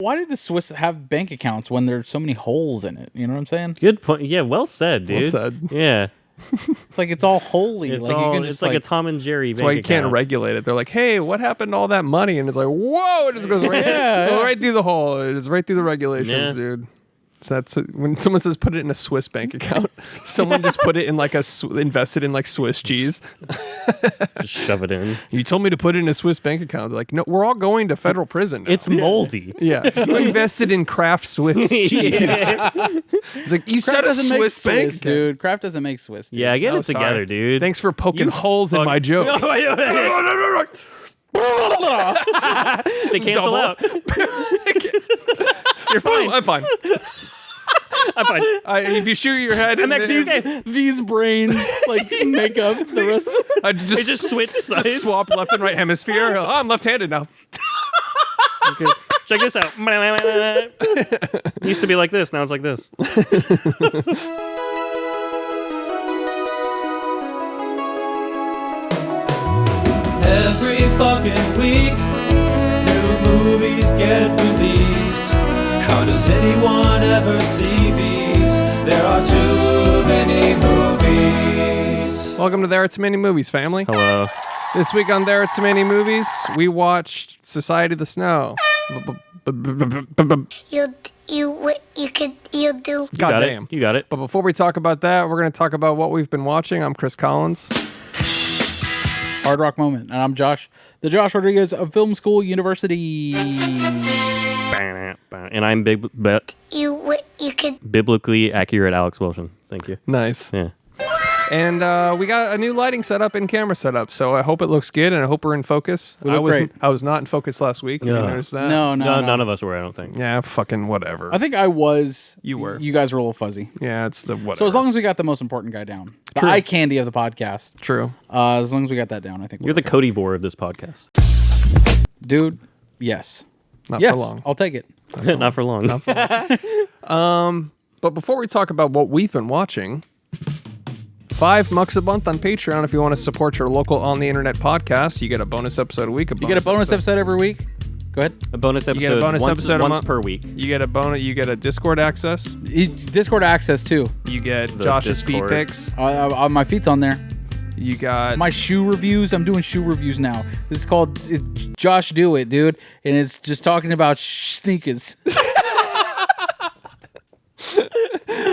Why did the Swiss have bank accounts when there's so many holes in it? You know what I'm saying? Good point. Yeah, well said, dude. Well said. Yeah. It's like it's all holy. It's like all, you can just it's like a Tom and Jerry That's bank why you account. can't regulate it. They're like, hey, what happened to all that money? And it's like, whoa, it just goes right, right through the hole. It is right through the regulations, dude. So that's when someone says put it in a Swiss bank account. Someone just put it in like invested in like Swiss cheese. Just shove it in. You told me to put it in a Swiss bank account. They're like, no, we're all going to federal prison now. It's moldy. Yeah, you invested in Kraft Swiss cheese. It's like you said a Swiss bank, dude. Kraft doesn't make Swiss. Dude. Yeah, get it sorry. together, dude. Thanks for poking holes in my joke. No, they cancel out. You're fine. I'm fine. I'm fine. If you shoot your head, I'm actually okay. These brains like make up the rest of I They just switch sides. Just swap left and right hemisphere. Oh, I'm left-handed now. Okay. Check this out. Used to be like this. Now it's like this. Every fucking week, new movies get released. How does anyone ever see these? There are too many movies. Welcome to There Are Too Many Movies, family. Hello. This week on There Are Too Many Movies, we watched Society of the Snow. You do. Goddamn. You got it. But before we talk about that, we're going to talk about what we've been watching. I'm Chris Collins. Hard Rock Moment, and I'm Josh, the Josh Rodriguez of Film School University. And I'm biblically accurate Alex Wilson. Thank you. Nice. Yeah. And we got a new lighting setup and camera setup, so I hope it looks good, and I hope we're in focus. We look great. I was not in focus last week. Yeah. You noticed that? No, None of us were, I don't think. Yeah, fucking whatever. I think I was. You were. You guys were a little fuzzy. Yeah, it's the whatever. So as long as we got the most important guy down, the True. eye candy of the podcast. True. As long as we got that down, I think You're the Cody Bohr of this podcast. dude. Yes. Not Yes. for long. I'll take it. Not for long. But before we talk about what we've been watching, $5 a month on Patreon if you want to support your local on the internet podcast. You get a bonus episode a week. You get a bonus episode every week. Go ahead. A bonus episode, You get a bonus once, episode a once month. per week. You get a bonus. You get a Discord access. Discord access too. You get The Josh's Discord. feet pics. My feet's on there. You got My shoe reviews. I'm doing shoe reviews now. It's called Josh Do It, dude, and it's just talking about sneakers.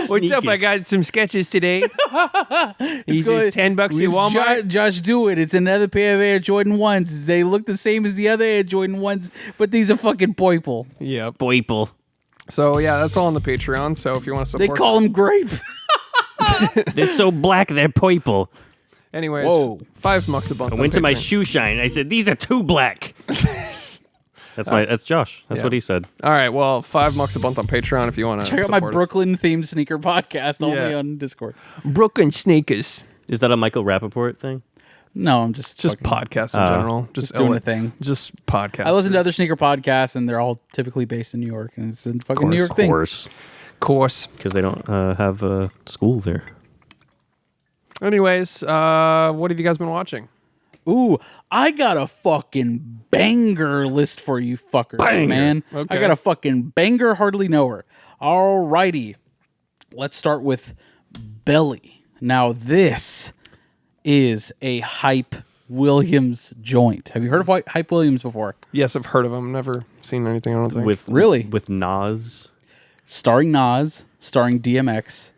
What's up? I Sneakers. got some sketches today. These called- are $10 at Walmart. Josh Do It. It's another pair of Air Jordan 1s. They look the same as the other Air Jordan 1s, but these are fucking purple. Yep. Boiple. So yeah, that's all on the Patreon. So if you want to They support, call them grape. They're so black, they're purple. anyways, Whoa. $5 a month. I on went to my Patreon. shoe shine. I said, these are too black. That's Josh. That's Yeah. what he said. All right, well, $5 a month on Patreon if you want to Check out my Brooklyn themed sneaker podcast only on Discord. Brooklyn sneakers. Is that a Michael Rappaport thing? No, I'm just Just fucking- podcast in general. Just doing a thing. Just podcast. I listen to other sneaker podcasts, and they're all typically based in New York, and it's a fucking New York thing. course. Because they don't have a school there. Anyways, what have you guys been watching? Ooh, I got a fucking banger list for you fuckers, Banger. man. Okay. I got a fucking banger, hardly know her. Alrighty. Let's start with Belly. Now, this is a Hype Williams joint. Have you heard of Hype Williams before? Yes, I've heard of them. Never seen anything. I don't think. Really? With Nas. Starring Nas, starring DMX.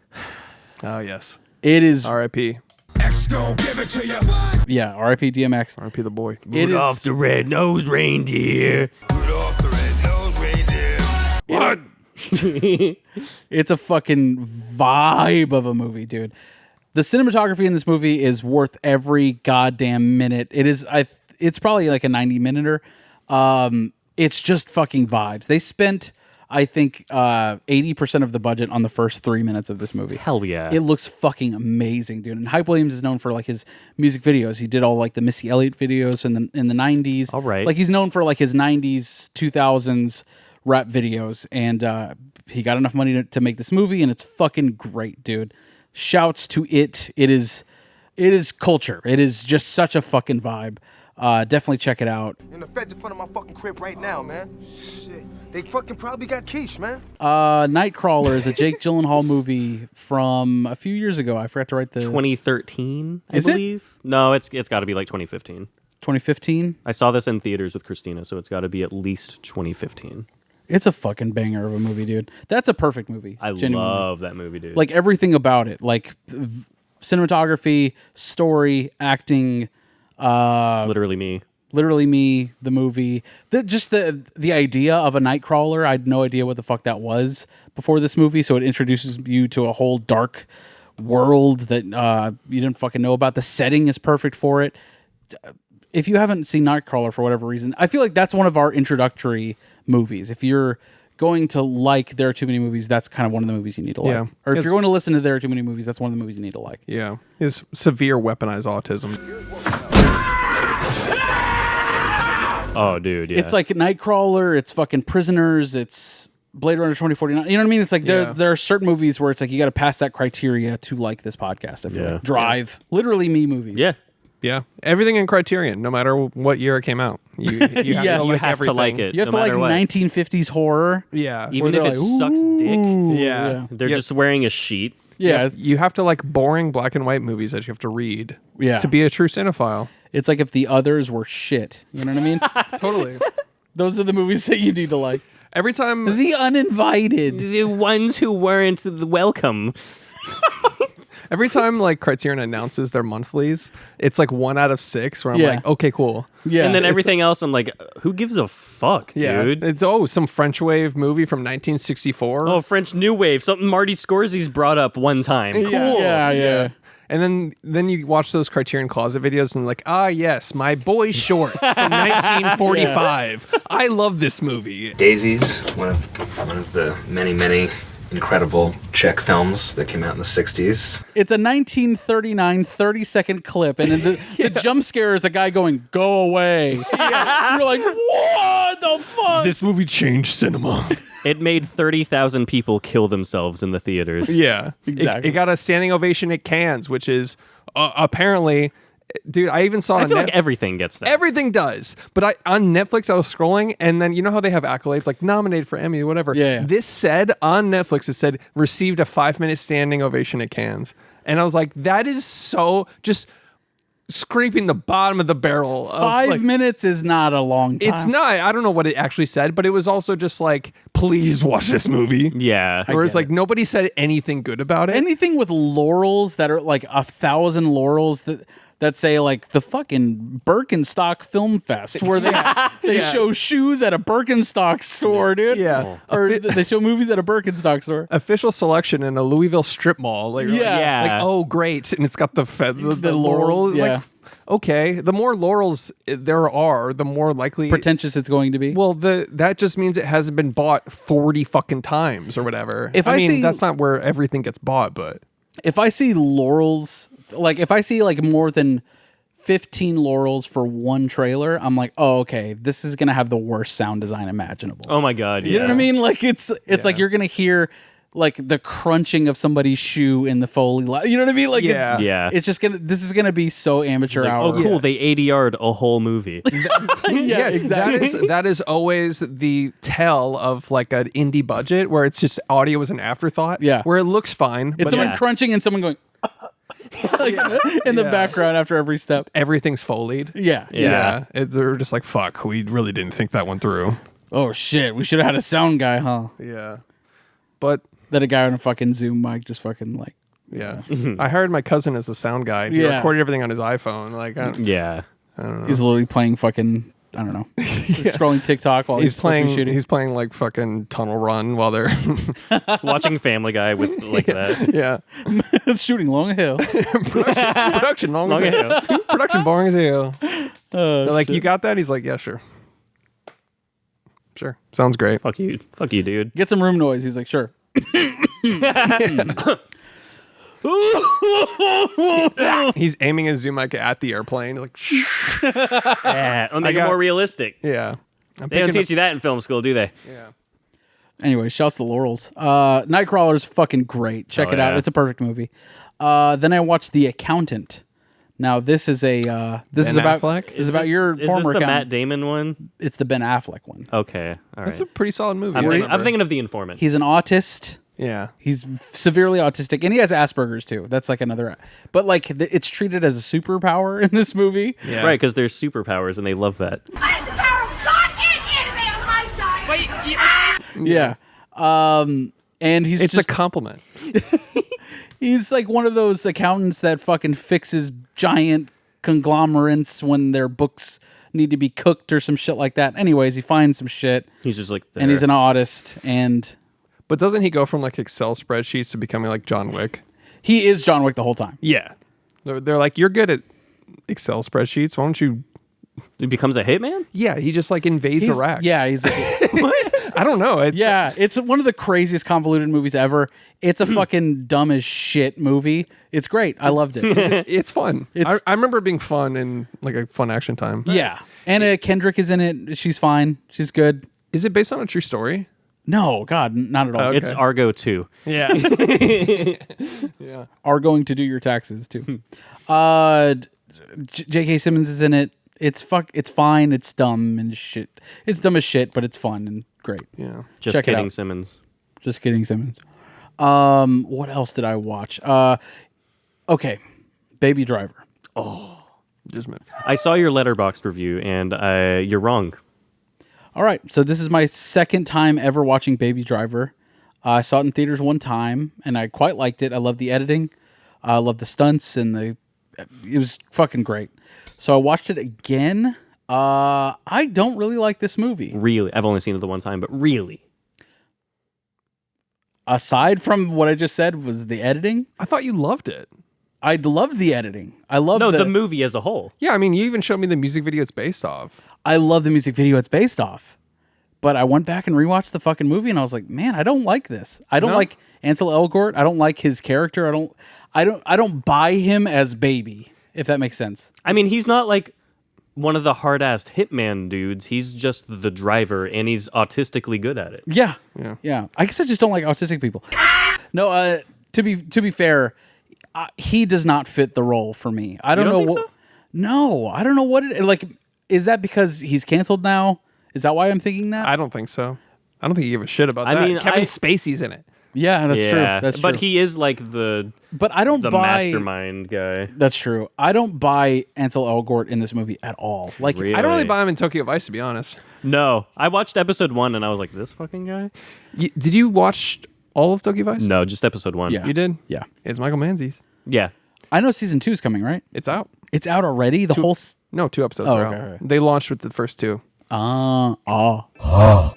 Oh yes. It is, R.I.P. yeah, RIP DMX. R.I.P. the boy. It Rudolph is, the red-nosed reindeer. What? it's a fucking vibe of a movie, dude. The cinematography in this movie is worth every goddamn minute. It is, it's probably like a 90-minuter. It's just fucking vibes. They spent, I think, 80% of the budget on the first 3 minutes of this movie. Hell yeah. It looks fucking amazing, dude. And Hype Williams is known for like his music videos. He did all like the Missy Elliott videos in the 90s. All right. Like he's known for like his 90s, 2000s rap videos. And he got enough money to make this movie, and it's fucking great, dude. Shouts to it. It is culture. It is just such a fucking vibe. Definitely check it out. And the feds in front of my fucking crib right now, man. Shit. They fucking probably got quiche, man. Nightcrawler is a Jake Gyllenhaal movie from a few years ago. I forgot to write the 2013, I Is it? believe. No, it's got to be like 2015. 2015. I saw this in theaters with Christina, so it's got to be at least 2015. It's a fucking banger of a movie, dude. That's a perfect movie. I genuinely. love that movie, dude. Like everything about it, like cinematography, story, acting, literally me. the movie, just the idea of a Nightcrawler. I had no idea what the fuck that was before this movie, so it introduces you to a whole dark world that you didn't fucking know about. The setting is perfect for it. If you haven't seen Nightcrawler for whatever reason, I feel like that's one of our introductory movies. If you're going to like There Are Too Many Movies, that's kind of one of the movies you need to like. Yeah. Or if you're going to listen to There Are Too Many Movies, that's one of the movies you need to like. Yeah. His severe weaponized autism. Oh, dude, yeah. It's like Nightcrawler, it's fucking Prisoners, it's Blade Runner 2049. You know what I mean? It's like there are certain movies where it's like you got to pass that criteria to like this podcast. I feel like Drive, literally me movies. Yeah. Yeah. Everything in Criterion, no matter what year it came out. You have, Yes. to, like You have to like everything. it. You have no to like matter what. 1950s horror. Yeah. Even where if they're it like, sucks dick, "Ooh," Yeah. they're Yeah. just wearing a sheet. Yeah. You have to like boring black and white movies that you have to read Yeah. to be a true cinephile. It's like if the others were shit. You know what I mean? Totally. Those are the movies that you need to like. Every time The Uninvited. The ones who weren't welcome. like Criterion announces their monthlies, it's like 1 out of 6 where I'm Yeah. like, okay, cool. Yeah. And then everything else, I'm like, who gives a fuck, Yeah. dude? It's some French wave movie from 1964. Oh, French New Wave, something Marty Scorsese's brought up one time. Cool. Yeah. And then you watch those Criterion Closet videos and like, yes, my boy shorts from 1945. I love this movie. Daisies, one of the many incredible Czech films that came out in the 60s. It's a 1939 30-second clip, and then the jump scare is a guy going, "Go away." You're like, what the fuck? This movie changed cinema. It made 30,000 people kill themselves in the theaters. Yeah, Exactly. It got a standing ovation at Cannes, which is apparently, dude. I even saw. I feel like everything gets that. Everything does, but on Netflix I was scrolling, and then you know how they have accolades like nominated for Emmy, whatever. Yeah. This said on Netflix, it said received a 5-minute standing ovation at Cannes, and I was like, that is so just scraping the bottom of the barrel. Of, 5 minutes is not a long time. It's not. I don't know what it actually said, but it was also just like, please watch this movie. Yeah. Whereas get like nobody said anything good about it. Anything with laurels that are like 1,000 laurels that say like the fucking Birkenstock Film Fest, where they show shoes at a Birkenstock store, dude. Yeah. Or they show movies at a Birkenstock store. Official selection in a Louisville strip mall. Like, Yeah. Like, oh, great. And it's got the laurel. yeah. Like, okay. The more laurels there are, the more likely. Pretentious it's going to be. Well, that just means it hasn't been bought 40 fucking times or whatever. If I mean, see- that's not where everything gets bought, but. If I see laurels, like if I see like more than 15 laurels for one trailer, I'm like, oh, okay, this is gonna have the worst sound design imaginable. Oh my God. Yeah. You know what I mean? Like it's like you're gonna hear like the crunching of somebody's shoe in the Foley. You know what I mean? Like Yeah. it's just this is gonna be so amateur Like, hour. oh, cool. They ADR'd a whole movie. Yeah, exactly. That is always the tell of like an indie budget where it's just audio is an afterthought. Yeah. Where it looks fine. It's but someone crunching and someone going like, in the background after every step. everything's Foleyed. Yeah. Yeah. They're just like, fuck, we really didn't think that one through. Oh shit, we should have had a sound guy, huh? Yeah. But That a guy on a fucking Zoom mic just fucking like. yeah. I hired my cousin as a sound guy. He Yeah. recorded everything on his iPhone. Like, Yeah. He's literally playing fucking, I don't know, scrolling TikTok while he's shooting. he's playing like fucking Tunnel Run while they're Watching Family Guy with like that. yeah. shooting long hill. Production long as hell. Production boring as hell. They're like, you got that? He's like, yeah, sure. Sure. Sounds great. Fuck you, dude. Get some room noise. He's like, sure. He's aiming his zoom mic at the airplane. Like, Yeah, I'll make it more realistic. yeah. I'm They don't picking teach you that in film school, do they? up- yeah. Anyway, shouts to Laurels. Nightcrawler is fucking great. Check Oh, it out. yeah. It's a perfect movie. Then I watched The Accountant, Now this is a this Ben is about Affleck? this is about your Is former this the accountant. Matt Damon one? It's the Ben Affleck one. Okay, all That's right. a pretty solid movie. I'm thinking of The Informant. He's an autist. Yeah. He's severely autistic, and he has Asperger's too. That's like another, but like it's treated as a superpower in this movie. Yeah. Right, because there's superpowers and they love that. I have the power of God and anime on my side. Yeah. And he's It's just a compliment. he's like one of those accountants that fucking fixes giant conglomerates when their books need to be cooked or some shit like that. Anyways, he finds some shit, He's just like there. and he's an autist, and But doesn't he go from like Excel spreadsheets to becoming like John Wick? he is John Wick the whole time. Yeah. They're like, you're good at Excel spreadsheets. Why don't you? He becomes a hitman? Yeah, he just like invades He's, Iraq. yeah, he's like, I don't know. It's, yeah, it's one of the craziest convoluted movies ever. It's a fucking dumb as shit movie. It's great. I loved it. It's fun. It's- I remember it being fun and like a fun action time. Yeah. Anna Kendrick is in it. She's fine. She's good. Is it based on a true story? No, God, not at all. Okay. It's Argo 2. Yeah. Are going to do your taxes too. J.K. Simmons is in it. It's fine. It's dumb and shit. It's dumb as shit, but it's fun and great. Yeah. Just Check it kidding, out. Simmons. Just kidding, Simmons. What else did I watch? Okay, Baby Driver. Just meant. I saw your Letterboxd review, and you're wrong. All right, so this is my second time ever watching Baby Driver. I saw it in theaters one time, and I quite liked it. I love the editing. I love the stunts, and it was fucking great. So I watched it again. I don't really like this movie. Really? I've only seen it the one time, but really? Aside from what I just said was the editing. I thought you loved it. I loved the editing. I love No, the movie as a whole. Yeah, I mean, you even showed me the music video it's based off. I love the music video it's based off. But I went back and rewatched the fucking movie, and I was like, man, I don't like this. I don't like Ansel Elgort. I don't like his character. I don't buy him as Baby, if that makes sense. I mean, he's not like one of the hard-assed hitman dudes. He's just the driver, and he's autistically good at it. Yeah. Yeah. I guess I just don't like autistic people. No, to be fair, he does not fit the role for me. I don't You know don't think what. so? No, I don't know what it like. Is that because he's canceled now? Is that why I'm thinking that? I don't think so. I don't think you give a shit about I that. mean, Kevin Spacey's in it. Yeah, that's true. That's true. But he is like the But I don't buy. mastermind guy. That's true. I don't buy Ansel Elgort in this movie at all. Like, Really? I don't really buy him in Tokyo Vice, to be honest. No, I watched episode 1 and I was like, this fucking guy? Did you watch all of Tokyo Vice? No, just episode 1. Yeah. You did? Yeah, It's Michael Manzi's. Yeah. I know season 2 is coming, right? It's out. It's out already. The whole. No, 2 episodes Oh, are okay, out. okay. They launched with the first 2. Oh,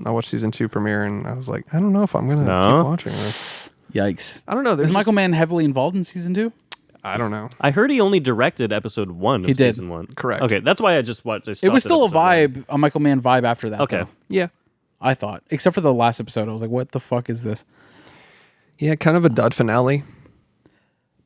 I watched season 2 premiere and I was like, I don't know if I'm gonna No? keep watching this. Yikes! I don't know. Is Michael Mann heavily involved in season 2? I don't know. I heard he only directed episode 1 of He did. season 1. Correct. Okay, that's why I just watched. It was still a vibe, a Michael Mann vibe after that. Okay. though, Yeah. I thought, except for the last episode, I was like, "What the fuck is this?" Yeah, kind of a dud finale.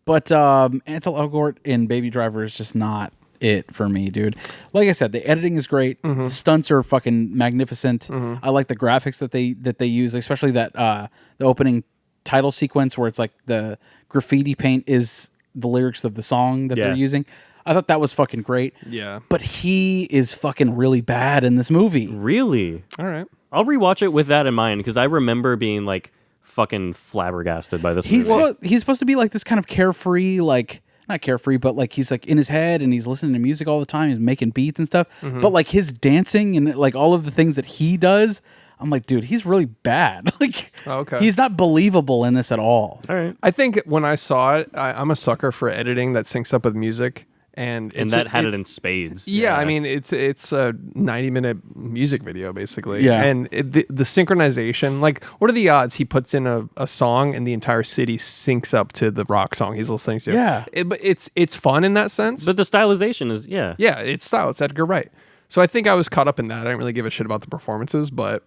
But Ansel Elgort in Baby Driver is just not it for me, dude. Like I said, the editing is great. The stunts are fucking magnificent. I like the graphics that they use, especially that the opening title sequence where it's like the graffiti paint is the lyrics of the song that they're Yeah. using. I thought that was fucking great. Yeah. But he is fucking really bad in this movie. Really? All right. I'll rewatch it with that in mind because I remember being like fucking flabbergasted by this He's movie. he's supposed to be like this kind of carefree, like not carefree, but like he's like in his head and he's listening to music all the time. He's making beats and stuff. But like his dancing and like all of the things that he does, I'm like, dude, he's really bad. Like, Okay. he's not believable in this at all. All right. I think when I saw it, I'm a sucker for editing that syncs up with music. And That had it in spades. Yeah, I mean it's a 90-minute music video basically. Yeah. And the synchronization, like what are the odds he puts in a song and the entire city syncs up to the rock song he's listening to? Yeah. But it's fun in that sense. But the stylization is, yeah. yeah, it's style. It's Edgar Wright. So I think I was caught up in that. I didn't really give a shit about the performances, but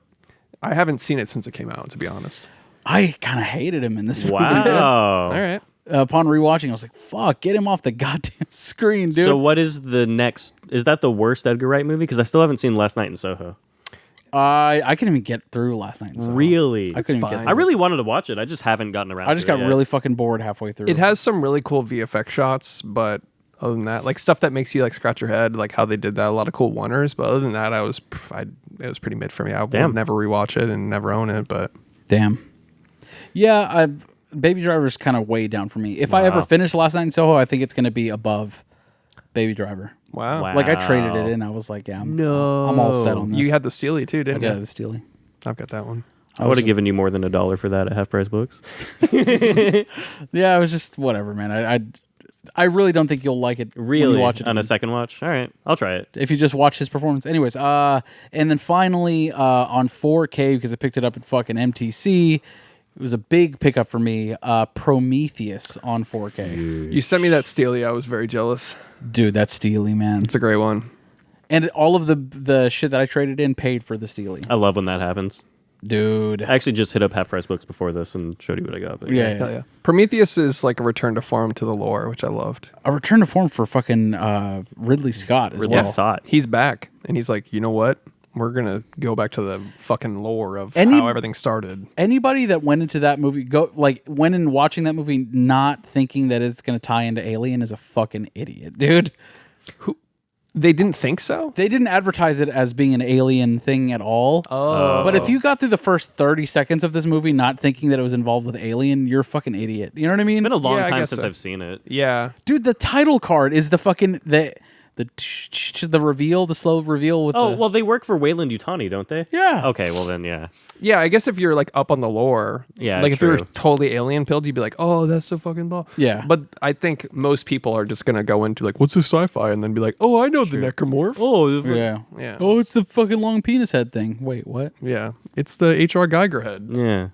I haven't seen it since it came out, to be honest. I kind of hated him in this movie. Wow. All right. Upon rewatching, I was like, fuck, get him off the goddamn screen, dude. So what is the next? Is that the worst Edgar Wright movie? Because I still haven't seen Last Night in Soho. I couldn't even get through last night. So Really? I couldn't even get fine. through. I really wanted to watch it. I just haven't gotten around to it. I just got yet. really fucking bored halfway through. It has some really cool VFX shots, but Other than that, like stuff that makes you like scratch your head, like how they did that, a lot of cool one-ers. But other than that, it was pretty mid for me. I would never rewatch it and never own it. But damn, yeah, Baby Driver's kind of way down for me. If I ever finish Last Night in Soho, I think it's going to be above Baby Driver. Wow. Like I traded it in. I was like, yeah, I'm all set on this. You had the Steely too, didn't you? Yeah, the Steely. I've got that one. I would have given you more than $1 for that at Half Price Books. Yeah, it was just whatever, man. I really don't think you'll like it. Really? When you watch it On a second watch? All right, I'll try it. if you just watch his performance. Anyways, and then finally on 4K, because I picked it up at fucking MTC. It was a big pickup for me. Prometheus on 4K. You sent me that Steely. I was very jealous. Dude, that's Steely, man. It's a great one. And all of the shit that I traded in paid for the Steely. I love when that happens. Dude. I actually just hit up Half Price Books before this and showed you what I got. But Yeah. Hell yeah. Prometheus is like a return to form to the lore, which I loved. A return to form for fucking Ridley Scott as Ridley well. thought. He's back, and he's like, you know what? We're gonna go back to the fucking lore of how everything started. Anybody that went into that movie, went in watching that movie not thinking that it's going to tie into Alien is a fucking idiot, dude. They didn't think so? They didn't advertise it as being an alien thing at all. Oh. But if you got through the first 30 seconds of this movie not thinking that it was involved with Alien, you're a fucking idiot. You know what I mean? It's been a long Yeah, I time guess since so. I've seen it. Yeah. Dude, the title card is the fucking the reveal, the slow reveal with Oh, well, they work for Wayland Yutani, don't they? Yeah. Okay, well then, yeah. Yeah, I guess if you're like up on the lore, Yeah, like if you were true. totally alien pilled, you'd be like, oh, that's so fucking law. Yeah. But I think most people are just gonna go into like, what's this sci-fi, and then be like, oh, I know the necromorph. Oh, Yeah. Yeah. Oh, it's the fucking long penis head thing. Wait, what? Yeah, it's the H.R. Geiger head. yeah.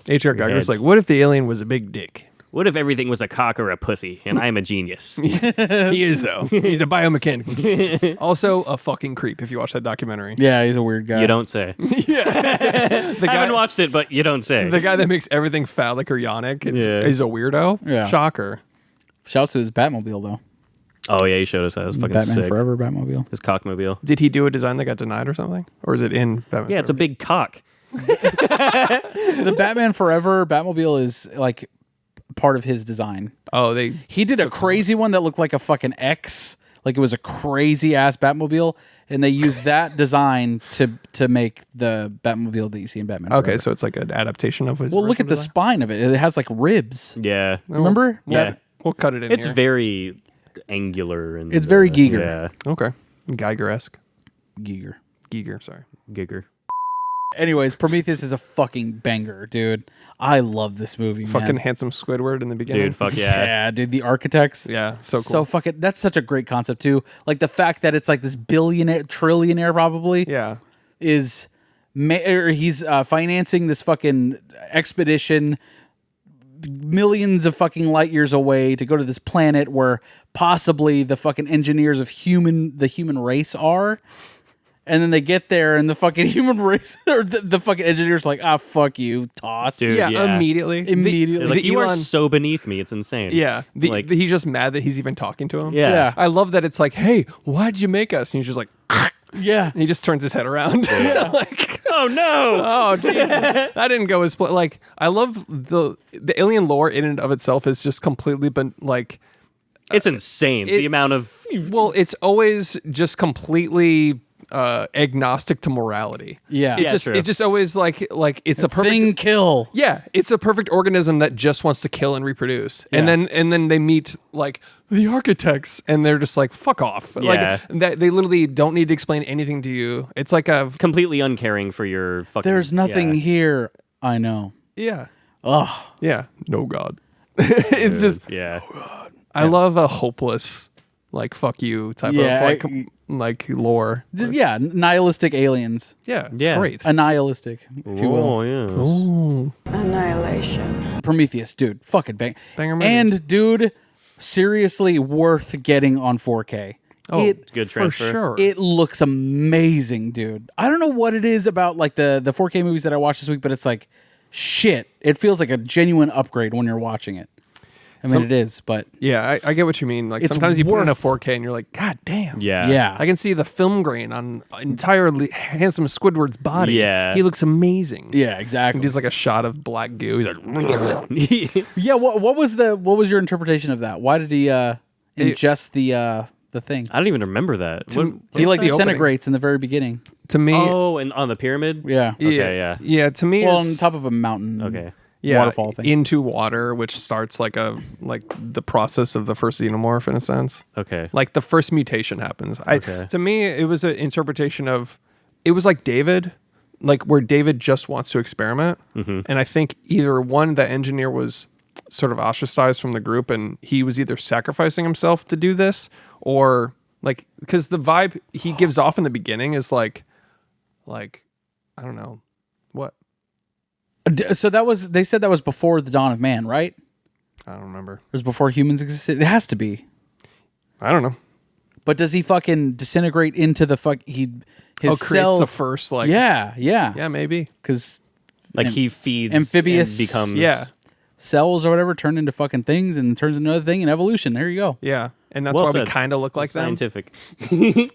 H.R. Geiger's like, what if the alien was a big dick? What if everything was a cock or a pussy, and I'm a genius? He is though. He's a biomechanical genius. Also a fucking creep. If you watch that documentary, Yeah, he's a weird guy. You don't say. the I guy, haven't watched it, but you don't say. the guy that makes everything phallic or yonic Yeah. is a weirdo. Yeah. Shocker. Shouts to his Batmobile though. Oh yeah, he showed us that. It was fucking Batman sick. Forever Batmobile. His cockmobile. Did he do a design that got denied or something, or is it in Batman? Yeah, it's a Forever? big cock. The Batman Forever Batmobile is like part of his design. Oh, they. He did a crazy one that looked like a fucking X. Like it was a crazy ass Batmobile, and they used that design to make the Batmobile that you see in Batman. Okay, Forever. so it's like an adaptation of his. Well, look at original the design? spine of it. It has like ribs. Yeah. Remember? Yeah. We'll cut it in. It's here. very angular and It's very Giger. Yeah. Okay. Geiger-esque. Giger. Giger, sorry. Giger. Anyways, Prometheus is a fucking banger, dude. I love this movie, man. Fucking handsome Squidward in the beginning. Dude, fuck yeah. Yeah, dude. The architects. Yeah, so cool. So fucking. That's such a great concept too. Like the fact that it's like this billionaire, trillionaire, probably. Yeah. Is or he's financing this fucking expedition millions of fucking light years away to go to this planet where possibly the fucking engineers of the human race are. And then they get there and the fucking human race or the fucking engineers like, fuck you, toss. Dude, Yeah, yeah. immediately. Immediately. Like, you are Elon- so beneath me. It's insane. Yeah. Like- He's just mad that he's even talking to him. Yeah. Yeah. I love that it's like, hey, why'd you make us? And he's just like, Yeah. and he just turns his head around. like, Oh, no. oh, Jesus. That didn't go as like, I love the alien lore in and of itself is just completely been like, It's insane. The amount of. well, it's always just completely agnostic to morality. Yeah. It Yeah, just true. it just always like it's a perfect Thing kill. Yeah, it's a perfect organism that just wants to kill and reproduce. And Yeah. then they meet like the architects and they're just like fuck off. Yeah. Like that they literally don't need to explain anything to you. It's like a Completely uncaring for your fucking. There's nothing yeah. here. I know. yeah. Oh, Yeah, no god. It's just Yeah. I love a hopeless like fuck you type Yeah, of like lore. just nihilistic aliens. Yeah, it's Yeah. great. Annihilistic, if you will. Oh, yeah. Annihilation. Prometheus, dude, fucking Banger movie. And dude, seriously worth getting on 4K. Oh, Good for transfer. sure. It looks amazing, dude. I don't know what it is about like the 4K movies that I watched this week, but it's like shit. It feels like a genuine upgrade when you're watching it. I mean, it is, but Yeah, I get what you mean. Like It's sometimes you put it in a worth- 4K and you're like, God damn. Yeah. yeah. I can see the film grain on entirely handsome Squidward's body. Yeah. He looks amazing. Yeah, exactly. And he's like a shot of black goo. He's like, Yeah, what was your interpretation of that? Why did he ingest the thing? I don't even remember that. He like the disintegrates in the very beginning. to me, Oh, and on the pyramid? Yeah. Okay, yeah. To me, Well, on it's top of a mountain. Okay. Waterfall thing. into water, which starts like the process of the first xenomorph in a sense. Okay. Like the first mutation happens. Okay. To me, it was an interpretation of, it was like David, like where David just wants to experiment. Mm-hmm. And I think either one, the engineer was sort of ostracized from the group and he was either sacrificing himself to do this or like, because the vibe he gives off in the beginning is like, I don't know, what? So they said that was before the dawn of man, right? I don't remember. It was before humans existed. It has to be. I don't know. But does he fucking disintegrate into the his Creates cells? the first like Yeah, maybe. because Like he feeds amphibious- and becomes Yeah. cells or whatever turn into fucking things and turns into another thing in evolution. There you go. Yeah. And that's Well why we said. kind of look like them. scientific.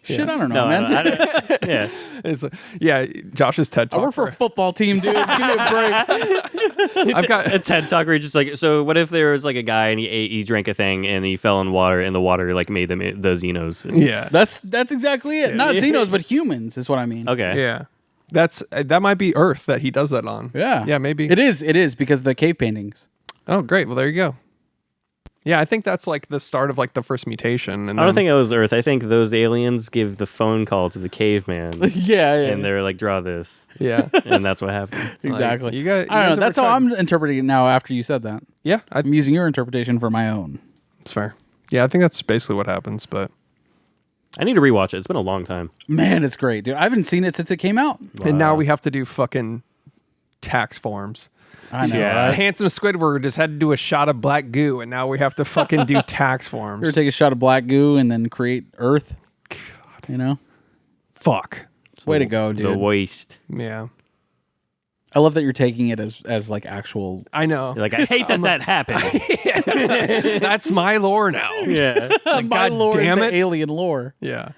Shit, I don't know, No, man. I don't- yeah. It's yeah, Josh's TED I talk. work for a football team, dude. Give me a break. I've got A TED talk where he's just like, so what if there was like a guy and he drank a thing and he fell in water and the water like made them the Xenos. yeah. That's exactly it. Not xenos, but humans is what I mean. Okay. Yeah. That might be Earth that he does that on. Yeah. Yeah, maybe. It is because of the cave paintings. Oh, great. Well, there you go. Yeah, I think that's like the start of like the first mutation. And I don't then- think it was Earth. I think those aliens give the phone call to the caveman. Yeah, And they're like, draw this. Yeah. And that's what happened. exactly. you guys- you I don't guys know. That's ever how tried- I'm interpreting it now. After you said that, Yeah, I'm using your interpretation for my own. it's fair. Yeah, I think that's basically what happens. But I need to rewatch it. It's been a long time. Man, it's great, dude. I haven't seen it since it came out. and now we have to do fucking tax forms. I know. Yeah. Right? Handsome Squidward just had to do a shot of black goo, and now we have to fucking do tax You ever forms. take a shot of black goo and then create Earth? You know, Fuck. way to go, The dude. waste. Yeah, I love that you're taking it as like actual. I know. You're like, I hate that happened. That's my lore now. Yeah. My God lore damn is it. the alien lore. Yeah.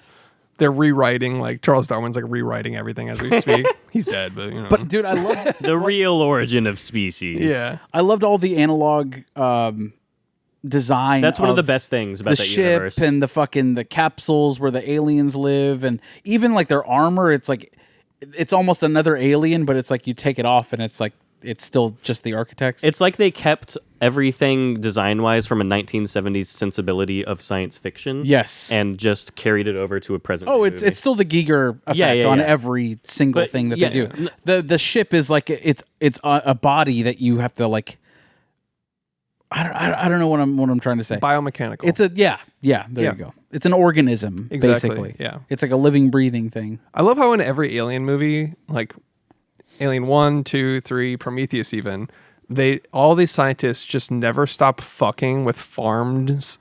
They're rewriting, like Charles Darwin's like rewriting everything as we speak. He's dead, but you know. But dude, I love. The real origin of species. yeah. I loved all the analog design. That's one of the best things about the that ship universe. and the capsules where the aliens live, and even like their armor. It's like it's almost another alien, but it's like you take it off and it's like it's still just the architects. It's like they kept everything design-wise from a 1970s sensibility of science fiction. Yes. And just carried it over to a present. Oh, movie. it's still the Giger effect Yeah, on yeah. every single But, thing that yeah, they do. The ship is like it's a body that you have to like. I don't know what I'm trying to say. Biomechanical. It's a there Yeah. you go. It's an organism Exactly, basically. yeah. It's like a living, breathing thing. I love how in every Alien movie, like Alien 1, 2, 3, Prometheus even, all these scientists just never stop fucking with farms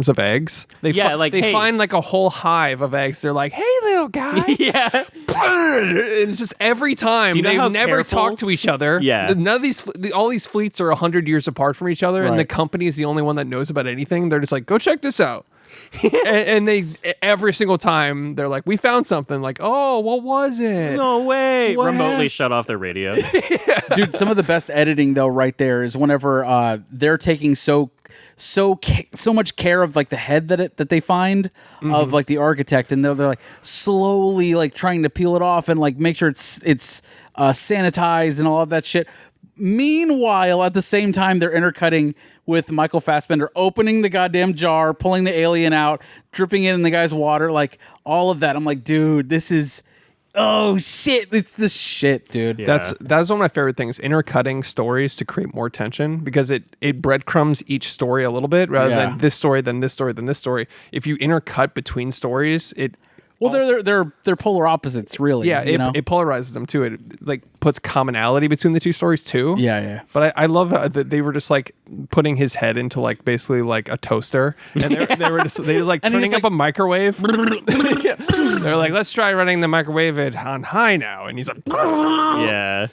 of eggs. They hey. find like a whole hive of eggs. They're like, "Hey, little guy." Yeah. And it's just every time Do you know they how never careful- talk to each other. Yeah. None of these, all these fleets are 100 years apart from each other, and the Right. company is the only one that knows about anything. They're just like, "Go check this out." and they every single time they're like, "We found something." Like, "Oh, what was it?" No way. What Remotely happened? shut off their radio. Dude, some of the best editing though right there is whenever they're taking so much care of like the head that they find of like the architect, and they're like slowly like trying to peel it off and like make sure it's sanitized and all of that shit. Meanwhile, at the same time, they're intercutting with Michael Fassbender opening the goddamn jar, pulling the alien out, dripping it in the guy's water, like all of that. I'm like, dude, this is oh shit, it's this shit, dude. Yeah. That's one of my favorite things, intercutting stories to create more tension, because it breadcrumbs each story a little bit rather Yeah. than this story, then this story, then this story. If you intercut between stories, it Well, they're polar opposites, really. yeah, you know? it polarizes them too. It like puts commonality between the two stories too. Yeah. But I love that they were just like putting his head into like basically like a toaster, and they were like And he's turning up like- a microwave. Yeah. They're like, let's try running the microwave on high now, and he's like, Yeah.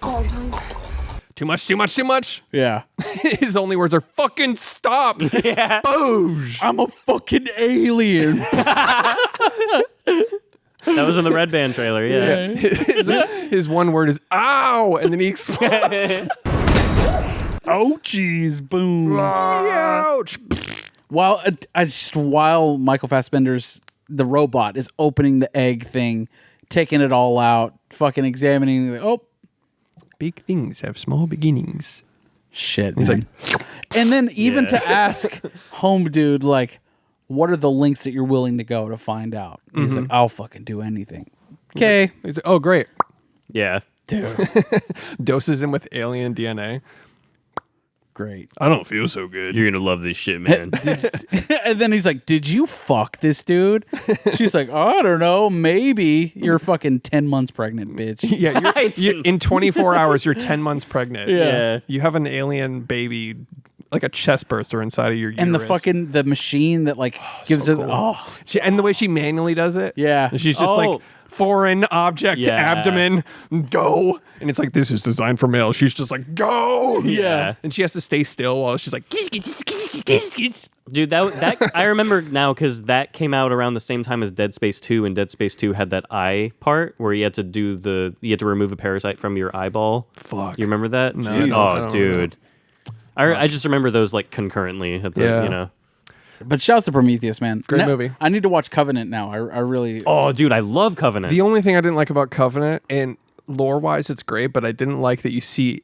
Too much, too much, too much. Yeah. His only words are fucking stop. Yeah. Boosh. I'm a fucking alien. That was in the Red Band trailer. Yeah. His one word is ow, and then he explodes. Oh, jeez. Boom. Ouch. While Michael Fassbender's the robot is opening the egg thing, taking it all out, fucking examining. Oh, Big things have small beginnings. shit. He's man. And then even to ask Home Dude, like, what are the links that you're willing to go to find out? He's like, I'll fucking do anything. Okay. He's like, oh, great. Yeah. Dude. Doses him with alien DNA. Great. I don't feel so good. You're gonna love this shit, man. And then he's like, did you fuck this dude? She's like, I don't know, maybe. You're fucking 10 months pregnant, bitch. Yeah, you're in 24 hours, you're 10 months pregnant. Yeah. You have an alien baby, like a chest burster inside of your uterus. And the fucking the machine that like gives her cool. And the way she manually does it. Yeah. She's just like, foreign object abdomen, go. And it's like, this is designed for male. She's just like, go. Yeah. And she has to stay still while she's like, Dude, that I remember now because that came out around the same time as Dead Space 2, and Dead Space 2 had that eye part where you had to remove a parasite from your eyeball. Fuck. You remember that? No. Dude, Jesus, I don't dude. I just remember those like concurrently at the, you know. But shouts to Prometheus, man. Great movie. I need to watch Covenant now. I really. Oh, dude, I love Covenant. The only thing I didn't like about Covenant, and lore-wise, it's great, but I didn't like that you see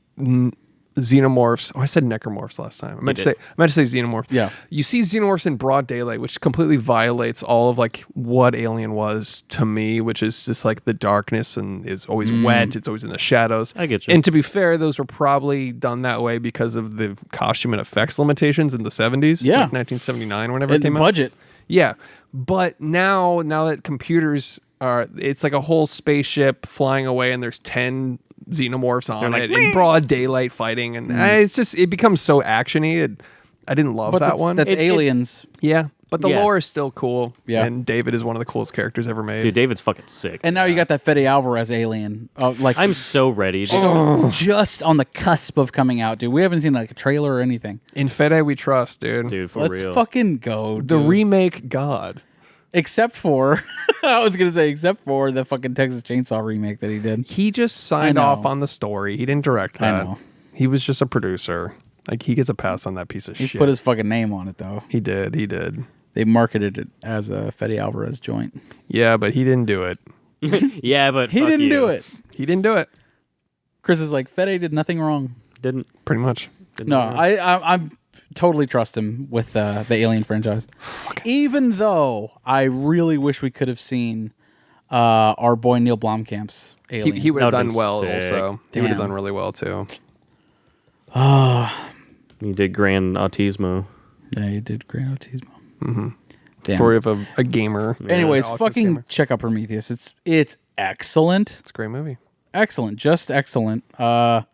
xenomorphs. Oh, I said necromorphs last time. I meant to say xenomorphs. Yeah. You see xenomorphs in broad daylight, which completely violates all of like what Alien was to me, which is just like the darkness and is always wet. It's always in the shadows. I get you. And to be fair, those were probably done that way because of the costume and effects limitations in the 70s. Yeah. Like 1979, whenever it And the came out. budget. Yeah, but now that computers are, it's like a whole spaceship flying away, and there's 10 xenomorphs on like, it in broad daylight fighting, and it's just, it becomes so actiony. I didn't love that one. That's Aliens. Yeah, but the Yeah. lore is still cool. Yeah. And David is one of the coolest characters ever made. Dude, David's fucking sick. And now you got that Fede Alvarez alien. Like I'm so ready. Dude. just on the cusp of coming out, dude. We haven't seen like a trailer or anything. In Fede we trust, dude. Dude, for Let's real. fucking go, dude. The remake God. Except for, I was gonna say, except for the fucking Texas Chainsaw remake that he did. He just signed I know. off on the story. He didn't direct that. I know. He was just a producer. Like, he gets a pass on that piece of He shit. put his fucking name on it though. He did. They marketed it as a Fede Alvarez joint. Yeah, but he didn't do it. Yeah, but He fuck didn't you. do it. He didn't do it. Chris is like, Fede did nothing wrong. Didn't. Pretty much. No, I'm totally trust him with the Alien franchise. Even though I really wish we could have seen our boy Neil Blomkamp's Alien. He would have That would've done been well sick. also. He would have Damn. done really well too. He did Gran Autismo. Yeah, he did Gran Autismo. Damn. Story of a gamer. Anyways, Autistic fucking gamer. check out Prometheus. It's excellent. It's a great movie. Excellent. Just excellent. So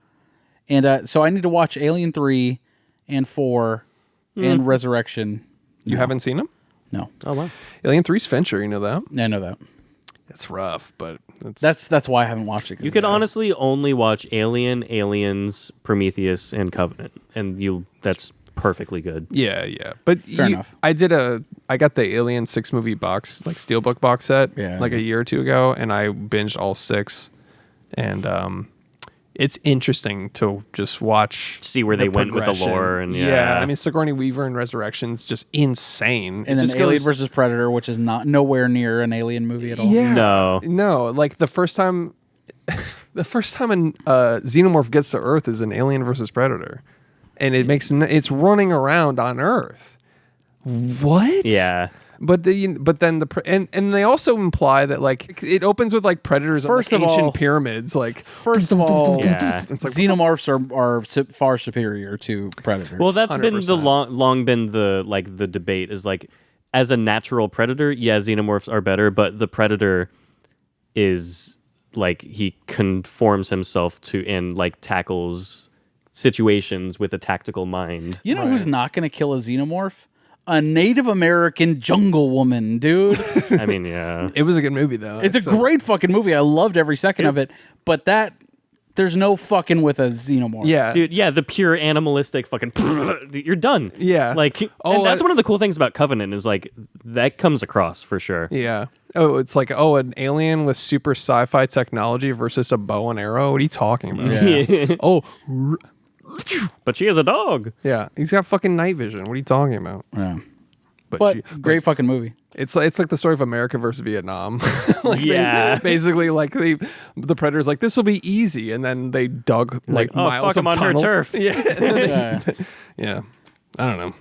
I need to watch Alien 3 and 4 and Resurrection. You haven't seen him? No. Oh wow. Alien 3's Fincher, you know that? I know that. It's rough, but it's That's why I haven't watched it. You could honestly only watch Alien, Aliens, Prometheus, and Covenant, and that's perfectly good. yeah. But Fair enough. I got the Alien 6 movie box, like Steelbook box set, like a year or two ago, and I binged all 6. And it's interesting to just watch, See where they went with the progression. lore, and I mean, Sigourney Weaver in Resurrection's just insane. And it then just Alien goes, versus Predator, which is not nowhere near an Alien movie at all. Yeah. No. Like the first time a xenomorph gets to Earth is an Alien versus Predator, and it's running around on Earth. What? Yeah. But then and they also imply that like it opens with like predators First on of like, ancient all- pyramids. Like, First of all, Yeah. it's like xenomorphs are far superior to Predators. Well, that's been the 100%. long been the debate is like, as a natural predator, yeah, xenomorphs are better, but the predator is like he conforms himself to and like tackles situations with a tactical mind. you know who's not going to kill a xenomorph? A Native American jungle woman, dude. I mean, yeah. It was a good movie though. It's a great fucking movie. I loved every second of it. But that there's no fucking with a xenomorph. Yeah. Dude, yeah, the pure animalistic fucking you're done. Yeah. Like and that's one of the cool things about Covenant is like that comes across for sure. Yeah. Oh, it's like, an alien with super sci-fi technology versus a bow and arrow. What are you talking about? Yeah. Oh, But she has a dog. yeah. He's got fucking night vision. What are you talking about? Yeah. But, But great fucking movie. it's like the story of America versus Vietnam. Like Yeah. basically, like the Predator's like, this will be easy, and then they dug like oh, miles fuck, of I'm on her tunnels. turf. Yeah. Yeah. Yeah. I don't know.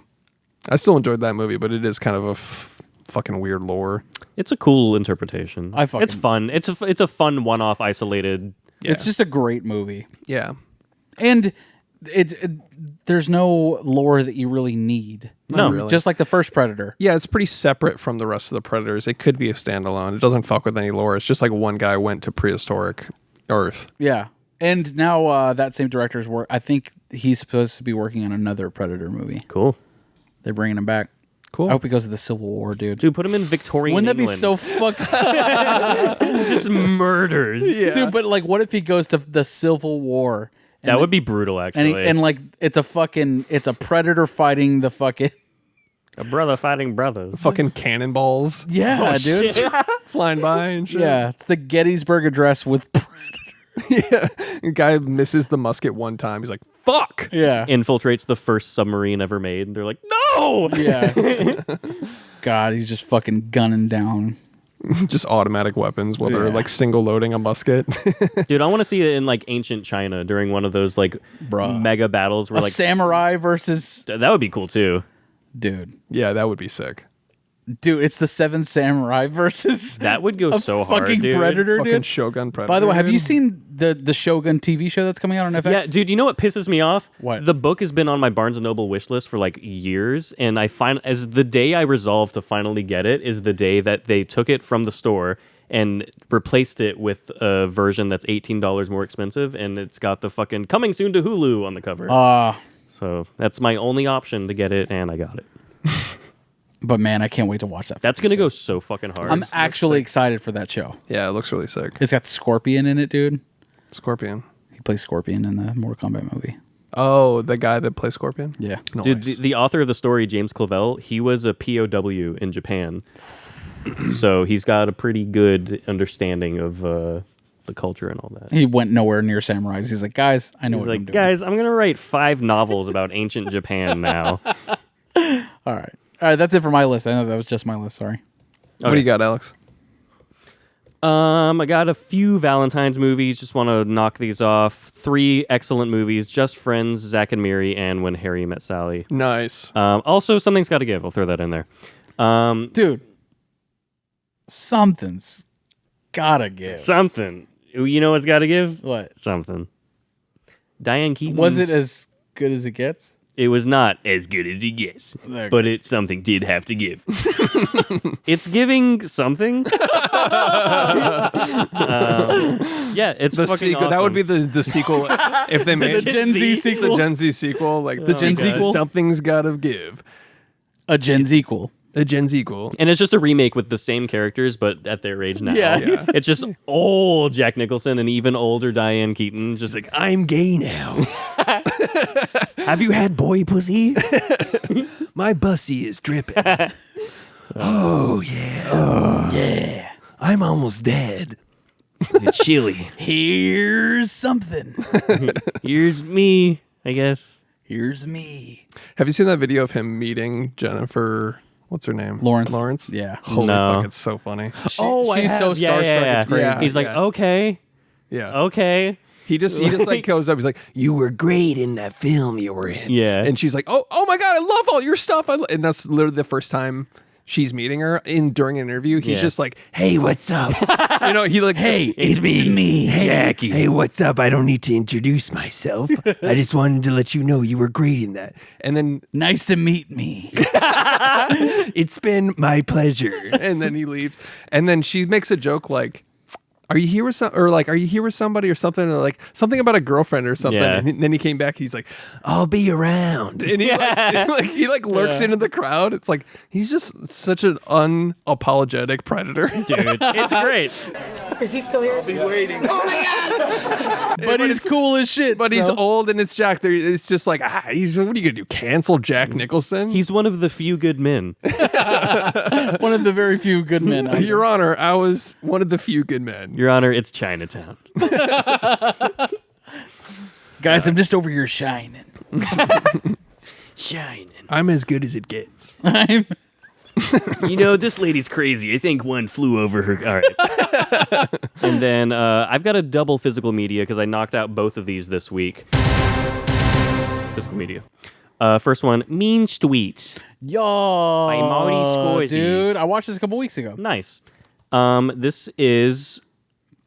I still enjoyed that movie, but it is kind of a fucking weird lore. It's a cool interpretation. It's fun. It's a fun one-off isolated. Yeah. It's just a great movie. Yeah. And there's no lore that you really need. No. really. Just like the first Predator. Yeah, it's pretty separate from the rest of the Predators. It could be a standalone. It doesn't fuck with any lore. It's just like one guy went to prehistoric Earth. Yeah. And now that same director's work, I think he's supposed to be working on another Predator movie. Cool. They're bringing him back. Cool. I hope he goes to the Civil War, dude. Dude, put him in Victorian Wouldn't that be England. so fucking... Just murders. Dude, but like, what if he goes to the Civil War? That would be brutal, actually. And like, it's a Predator fighting the fucking... A brother fighting brothers. Fucking cannonballs. Yeah, dude. Flying by and shit. Yeah, it's the Gettysburg Address with Predator. Yeah. The guy misses the musket one time. He's like, fuck. Yeah. Infiltrates the first submarine ever made. They're like, no! Yeah. God, he's just fucking gunning down. Just automatic weapons while they're like single loading a musket. Dude, I want to see it in like ancient China during one of those like Bruh. mega battles where A like samurai versus... that would be cool too. Dude. Yeah, that would be sick. Dude, it's the Seven Samurai versus... That would go a so hard, fucking dude. Predator, Fucking dude. Shogun Predator. By the way, have you dude. seen the Shogun TV show that's coming out on FX? Yeah, dude, you know what pisses me off? What? The book has been on my Barnes & Noble wish list for like years, and as the day I resolved to finally get it is the day that they took it from the store and replaced it with a version that's $18 more expensive, and it's got the fucking coming soon to Hulu on the cover. So that's my only option to get it, and I got it. But man, I can't wait to watch that. That's going to go so fucking hard. I'm actually excited for that show. Yeah, it looks really sick. It's got Scorpion in it, dude. Scorpion. He plays Scorpion in the Mortal Kombat movie. Oh, the guy that plays Scorpion? Yeah. Nice. Dude, the author of the story, James Clavell, he was a POW in Japan. So he's got a pretty good understanding of the culture and all that. He went nowhere near samurais. He's like, guys, I know He's what I'm like, doing. guys, I'm going to write 5 novels about ancient Japan now. All right. All right, that's it for my list. I know that was just my list. Sorry. What do you got, Alex? I got a few Valentine's movies. Just want to knock these off. 3 excellent movies: Just Friends, Zack and Miri, and When Harry Met Sally. Nice. Also, Something's Got to Give. I'll throw that in there. Dude, something's gotta give. Something. You know what's got to give? What? Something. Diane Keaton. Was it as good as it gets? It was not as good as it gets, There- but something did have to give. It's giving something. Yeah, it's The fucking sequel. awesome. That would be the sequel if they made The Gen Z sequel? The Gen Z sequel. Like The Gen sequel? Something's gotta give. A Gen sequel. A Gen sequel. And it's just a remake with the same characters, but at their age now. Yeah. It's just old Jack Nicholson and even older Diane Keaton. Just like, I'm gay now. have you had boy pussy? My bussy is dripping. Oh yeah. Yeah. I'm almost dead. It's chilly. Here's something. Here's me, I guess. Here's me. Have you seen that video of him meeting Jennifer? What's her name? Lawrence. Lawrence? Yeah. Holy No. fuck, it's so funny. She's so starstruck. It's crazy. Yeah. He's like, okay, Yeah. okay. He just like goes up. He's like, "You were great in that film you were in." Yeah. And she's like, "Oh my god, I love all your stuff." And that's literally the first time she's meeting her during an interview. He's Yeah. just like, "Hey, what's up?" He like, Hey, It's me, Hey, Jackie. Hey, what's up? I don't need to introduce myself. I just wanted to let you know you were great in that. and then Nice to meet me. It's been my pleasure. and then he leaves. And then she makes a joke like, are you here with are you here with somebody or something, or like something about a girlfriend or something? Yeah. And then he came back. He's like, I'll be around, and he lurks into the crowd. It's like he's just such an unapologetic predator, Dude, it's great. Is he still here? I'll be waiting. Oh my god! But he's cool as shit. but he's so- old and it's Jack. It's just like, what are you gonna do? Cancel Jack Nicholson? He's one of the few good men. one of the very few good men. out Your Honor, I was one of the few good men. Your Honor, it's Chinatown. there. Guys, I'm just over here shining. Shining. I'm as good as it gets. I'm You know, this lady's crazy. I think one flew over her. All right. And then I've got a double physical media because I knocked out both of these this week. Physical media. First one, Mean Streets. Yo, By Marty Scorsese. dude. I watched this a couple weeks ago. Nice. This is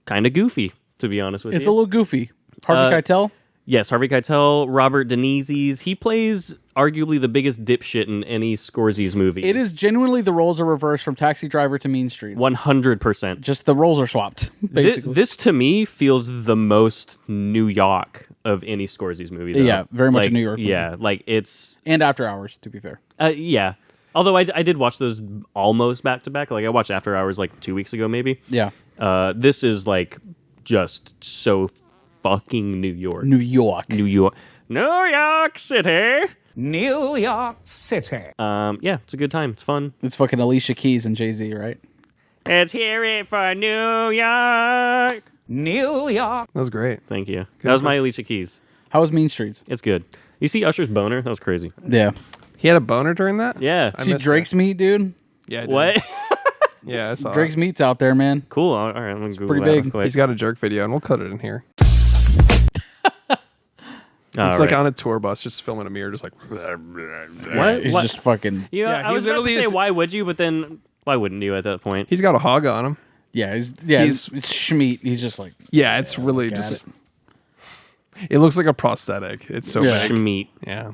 kind of goofy, to be honest with It's you. a little goofy. Harvey Keitel. Yes, Harvey Keitel, Robert Denizes. He plays arguably the biggest dipshit in any Scorsese movie. It is genuinely the roles are reversed from Taxi Driver to Mean Streets. 100%. Just the roles are swapped, basically. This to me feels the most New York of any Scorsese movie. Though. Yeah, very much a Like, New York movie. Yeah, like it's And After Hours, to be fair. yeah. Although I did watch those almost back to back. Like I watched After Hours like 2 weeks ago, maybe. Yeah. This is like just so fucking New York. New York. New York. New York City. New York City. Yeah, it's a good time. It's fun. It's fucking Alicia Keys and Jay-Z, right? Let's hear it for New York. New York. That was great. Thank you. That was my Alicia Keys. How was Mean Streets? It's good. You see Usher's boner? That was crazy. Yeah. He had a boner during that? Yeah. I See missed Drake's meat, dude? Yeah, I did. What? Yeah, I saw Drake's meat's out there, man. Cool. All right, I'm gonna Google pretty that big. real quick. He's got a jerk video, and we'll cut it in here. All It's like right. on a tour bus, just filming a mirror, just like. What? He's What? just fucking... Yeah, Yeah, I he was about to literally say is- why would you, but then why wouldn't you at that point? He's got a hog on him. Yeah, it's Schmeat. He's just like... Yeah, it's really Got just. It looks like a prosthetic. It's so Yeah. big. Schmeat. Yeah,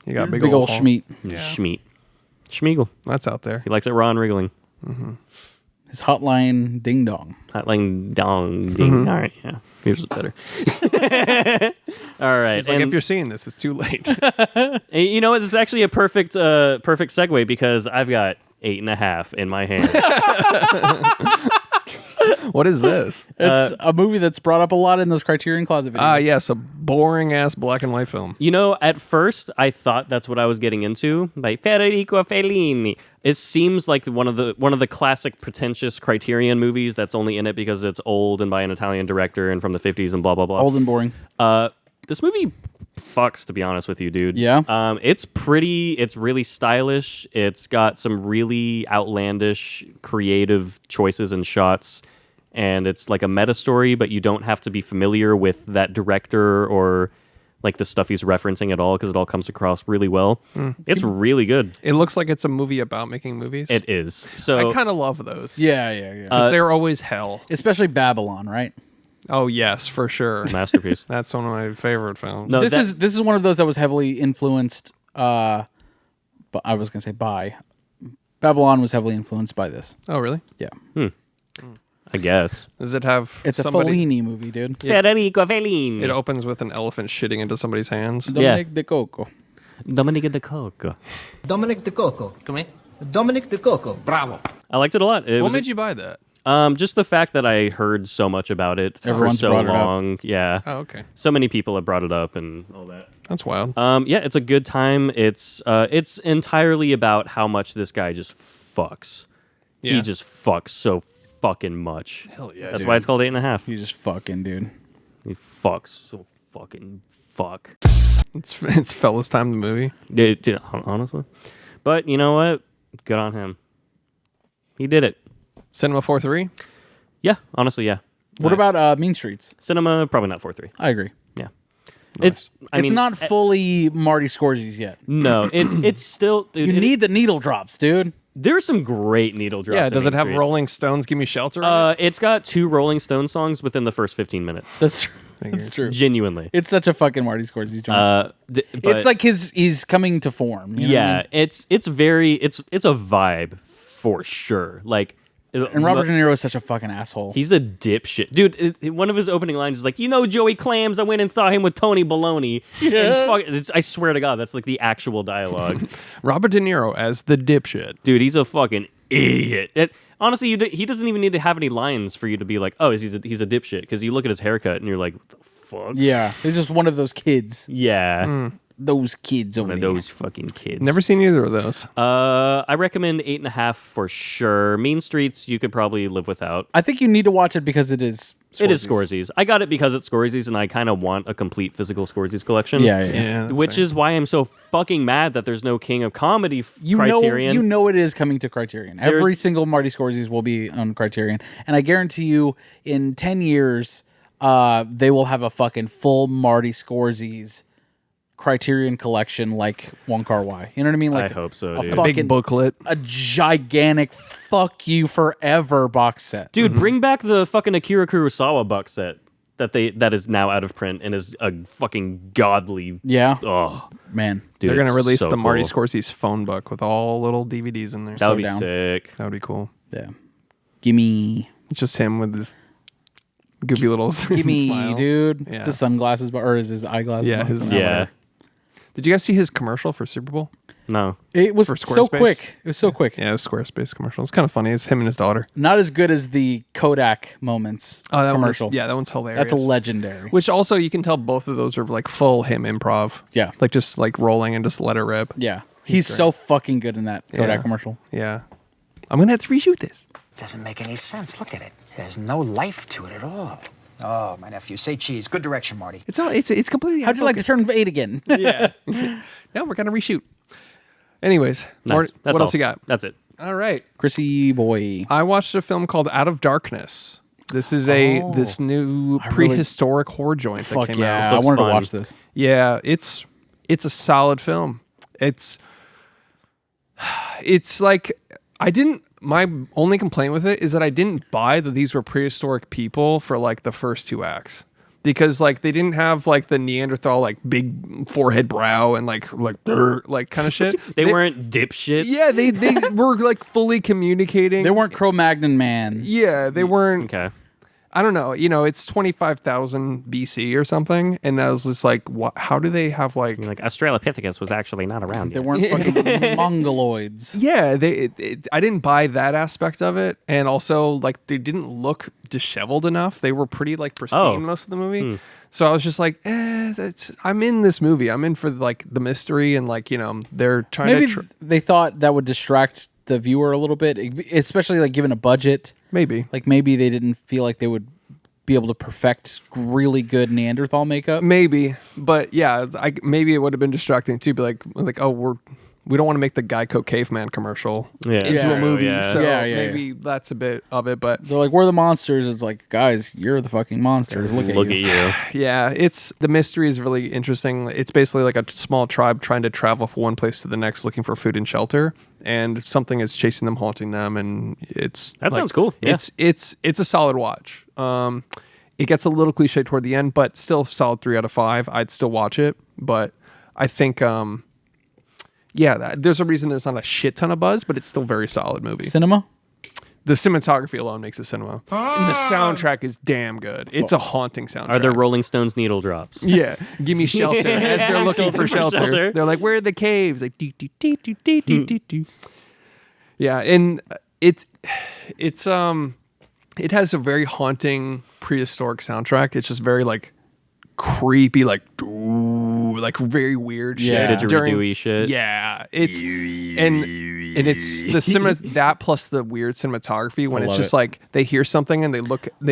you got Big old hog. Schmeat. Yeah, Schmeat. Schmeagle. that's out there. He likes it raw and wriggling. His hotline ding-dong. Hotline dong ding. All right, yeah. Yours is better. All right. It's like and if you're seeing this, it's too late. you know what? This is actually a perfect segue because I've got 8.5 in my hand. What is this? It's a movie that's brought up a lot in those Criterion Closet videos. Yes, a boring ass black and white film. You know, at first I thought that's what I was getting into. Like Federico Fellini. It seems like one of the classic pretentious Criterion movies that's only in it because it's old and by an Italian director and from the 50s and blah blah blah. Old and boring. This movie fucks, to be honest with you, dude. Yeah? It's pretty. It's really stylish. It's got some really outlandish, creative choices and shots. And it's like a meta story, but you don't have to be familiar with that director or like the stuff he's referencing at all because it all comes across really well. It's really good. It looks like it's a movie about making movies. It is. So I kind of love those. Yeah. 'Cause they're always hell. Especially Babylon, right? Oh yes, for sure. masterpiece. That's one of my favorite films. No, This is one of those that was heavily influenced, but I was going to say by. Babylon was heavily influenced by this. Oh really? Yeah. I guess. Does it have It's somebody? a Fellini movie, dude. Federico Fellini. It opens with an elephant shitting into somebody's hands. Dominic De Coco. Dominique de Coco. Dominic De Coco. Come in. Dominic De Coco. Bravo. I liked it a lot. It What was made you buy that? just the fact that I heard so much about it Everyone's for so brought it up. long. Yeah. Oh okay, So many people have brought it up and all that. that's wild. Yeah, it's a good time. It's entirely about how much this guy just fucks. Yeah. He just fucks so fucking much. Hell yeah, That's dude. why it's called 8.5. You just fucking, dude. He fucks so fucking fuck. It's Fellas Time the movie. Honestly. But you know what? Good on him. He did it. Cinema 4.3. Yeah, honestly, yeah. What about Mean Streets? Cinema, probably not 4.3. I agree. Yeah. It's It's not fully Marty Scorsese yet. No, it's still dude, You need the needle drops, dude. there's some great needle drops. Yeah. in Does it Mean have Streets. Rolling Stones Give Me Shelter? in it? It's got 2 Rolling Stone songs within the first 15 minutes. That's true. That's true. Genuinely. It's such a fucking Marty Scorsese joint. It's like he's coming to form. You know what I yeah, mean? it's a vibe for sure. Like And Robert De Niro is such a fucking asshole. He's a dipshit. Dude, one of his opening lines is like, you know Joey Clams, I went and saw him with Tony Baloney. Yeah. I swear to God, that's like the actual dialogue. Robert De Niro as the dipshit. Dude, he's a fucking idiot. Honestly, he doesn't even need to have any lines for you to be like, oh, he's a dipshit. Because you look at his haircut and you're like, what the fuck? Yeah, he's just one of those kids. Yeah. Those kids over there. Those fucking kids. Never seen either of those. I recommend 8.5 for sure. Mean Streets, you could probably live without. I think you need to watch it because it is Scorsese's. It is Scorsese's. I got it because it's Scorsese's, and I kind of want a complete physical Scorsese's collection. Yeah, which is why I'm so fucking mad that there's no King of Comedy Criterion. You know it is coming to Criterion. Every single Marty Scorsese will be on Criterion. And I guarantee you, in 10 years, they will have a fucking full Marty Scorsese Criterion collection like Wong Kar-wai. You know what I mean? Like I hope so, dude. A big booklet. A gigantic fuck you forever box set. Dude, bring back the fucking Akira Kurosawa box set that is now out of print and is a fucking godly. Yeah. Oh, man. Dude, they're going to release so the Marty cool. Scorsese phone book with all little DVDs in there. That would be down. sick. That would be cool. Yeah. Gimme. It's just him with his goofy little Gimme, smile. dude. Yeah. It's his sunglasses, or is his eyeglasses? Yeah, his- Yeah. Did you guys see his commercial for Super Bowl? No. It was For so Squarespace? quick. It was so quick. Yeah, it was Squarespace commercial. It's kind of funny. It's him and his daughter. Not as good as the Kodak moments commercial. That one's hilarious. That's legendary. Which also you can tell both of those are like full him improv. Yeah. Like just like rolling and just let it rip. Yeah. He's so fucking good in that Kodak Yeah. commercial. Yeah. I'm going to have to reshoot this. Doesn't make any sense. Look at it. There's no life to it at all. Oh, my nephew. Say cheese. Good direction, Marty. It's completely How'd you like to turn 8 again? Yeah. No, we're going to reshoot. Anyways, Nice. Marty, That's what all. else you got? That's it. All right. Chrissy boy. I watched a film called Out of Darkness. This is this new prehistoric horror joint that Fuck came yeah. out. I Looks wanted fun. to watch this. Yeah, it's a solid film. It's like my only complaint with it is that I didn't buy that these were prehistoric people for like the first 2 acts. Because like they didn't have like the Neanderthal like big forehead brow and like kind of shit. They weren't dipshits. Yeah, they were like fully communicating. They weren't Cro-Magnon man. Yeah, they weren't. Okay. I don't know. You know, it's 25,000 BC or something, and I was just like, what? How do they have like? Like Australopithecus was actually not around They yet. weren't fucking mongoloids. Yeah, I didn't buy that aspect of it, and also like they didn't look disheveled enough. They were pretty like pristine most of the movie. So I was just like, I'm in this movie. I'm in for like the mystery and like they're trying Maybe to. they thought that would distract the viewer a little bit, especially like given a budget. Maybe. Like maybe they didn't feel like they would be able to perfect really good Neanderthal makeup. Maybe, but yeah, maybe it would have been distracting too. Be like, oh, we don't want to make the Geico caveman commercial into a movie. Yeah. So Yeah. maybe that's a bit of it. But They're like, we're the monsters. It's like, guys, you're the fucking monsters. Look at you. yeah, the mystery is really interesting. It's basically like a small tribe trying to travel from one place to the next, looking for food and shelter, and something is chasing them, haunting them, and That sounds cool. Yeah. It's a solid watch. It gets a little cliche toward the end, but still solid 3 out of 5. I'd still watch it, but I think there's a reason there's not a shit ton of buzz, but it's still a very solid movie. Cinema? The cinematography alone makes it cinema. And the soundtrack is damn good. It's a haunting soundtrack. Are there Rolling Stones needle drops? Yeah, give me shelter as they're looking for shelter. They're like, where are the caves? Like, doo, doo, doo, doo, doo, doo, doo, doo. Yeah, and it has a very haunting prehistoric soundtrack. It's just very like creepy, like very weird shit. Yeah. Didgeridoo-y shit. Yeah, it's and it's the that plus the weird cinematography when it's just like they hear something and they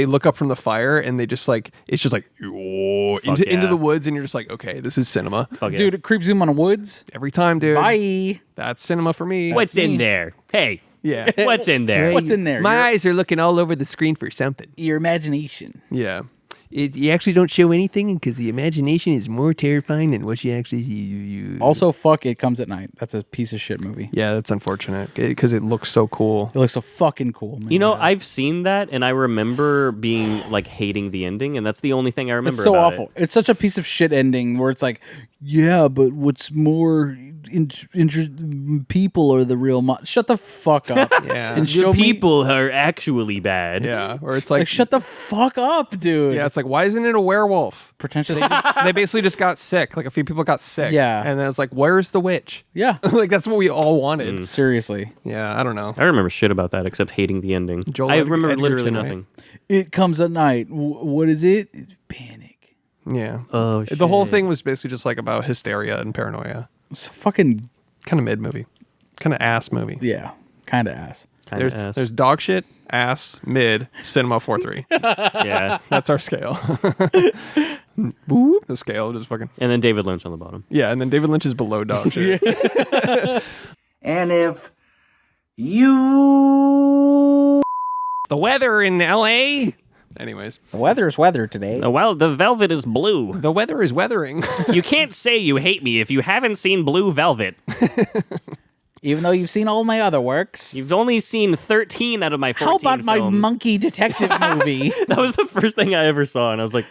look up from the fire and they just like it's just like into the woods and you're just like, okay, this is cinema. Fuck yeah. Dude, it creeps him on the woods. Every time, dude. Bye. That's cinema for me. What's in there? Hey. Yeah. What's in there? What's in there? My eyes are looking all over the screen for something. Your imagination. Yeah. You actually don't show anything because the imagination is more terrifying than what you actually see. Also, fuck, It Comes at Night. That's a piece of shit movie. Yeah, that's unfortunate because it looks so cool. It looks so fucking cool, man. You know, I've seen that, and I remember being like hating the ending, and that's the only thing I remember. It's so about awful. It. It's such a piece of shit ending where it's like, yeah, but what's more people are the real shut the fuck up. Yeah. And show People are actually bad. Yeah. Or it's me, like, like, shut the fuck up, dude. yeah, it's like, why isn't it a werewolf? Pretentious. They basically just got sick. Like a few people got sick. Yeah. And then it's like, where's the witch? Yeah. Like that's what we all wanted. Seriously. Yeah, I don't know. I remember shit about that except hating the ending. Joel I Edgerton, remember literally right? nothing. It comes at night. What is it? It's panic. Yeah. Oh, The whole shit. thing was basically just like about hysteria and paranoia. It's a fucking, Kind of mid movie. Kind of ass movie. yeah, kind of ass. Kinda ass. There's dog shit, ass, mid, cinema 4-3. Yeah. That's our scale. Woo, the scale just fucking. And then David Lynch on the bottom. Yeah, and then David Lynch is below dog shit. And if you... The weather in LA. Anyways, The weather's weather today. Well, the velvet is blue. the weather is weathering. You can't say you hate me if you haven't seen Blue Velvet. Even though you've seen all my other works. You've only seen 13 out of my 14 How about my films. monkey detective movie? That was the first thing I ever saw, and I was like,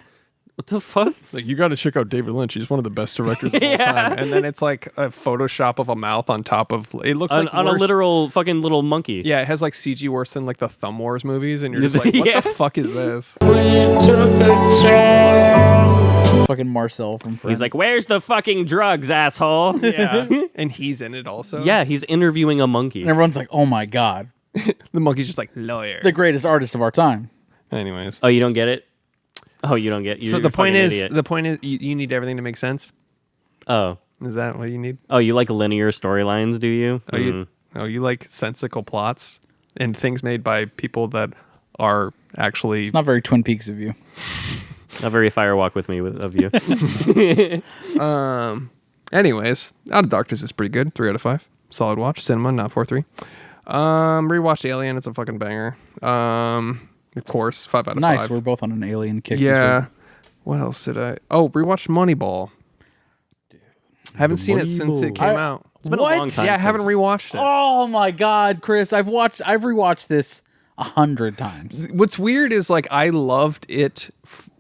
what the fuck? Like, you got to check out David Lynch. He's one of the best directors of all time. And then it's like a Photoshop of a mouth on top of. It looks like On a worse- literal fucking little monkey. Yeah, it has like CG worse than like the Thumb Wars movies, and you're just like, what Yeah. the fuck is this? Fucking Marcel from Friends. He's like, where's the fucking drugs, asshole? Yeah, and he's in it also. Yeah, he's interviewing a monkey. and everyone's like, oh my God, the monkey's just like lawyer. the greatest artist of our time. Anyways, Oh, you don't get it? Oh, you don't get it? so the point is, you need everything to make sense. Oh. Is that what you need? Oh, you like linear storylines, do you? You like sensical plots and things made by people that are actually. It's not very Twin Peaks of you. A very Firewalk with me of you. Anyways, Out of Darkness is pretty good. 3 out of 5. Solid watch. Cinema, not 4-3. Rewatched Alien. It's a fucking banger. Of course, 5 out of 5. Nice. We're both on an alien kick. Yeah. This week. What else did I? Oh, rewatched Moneyball. Haven't seen it since it came out. It's been a long time Yeah, I haven't since- rewatched it. Oh my God, Chris! I've rewatched this 100 times. What's weird is like I loved it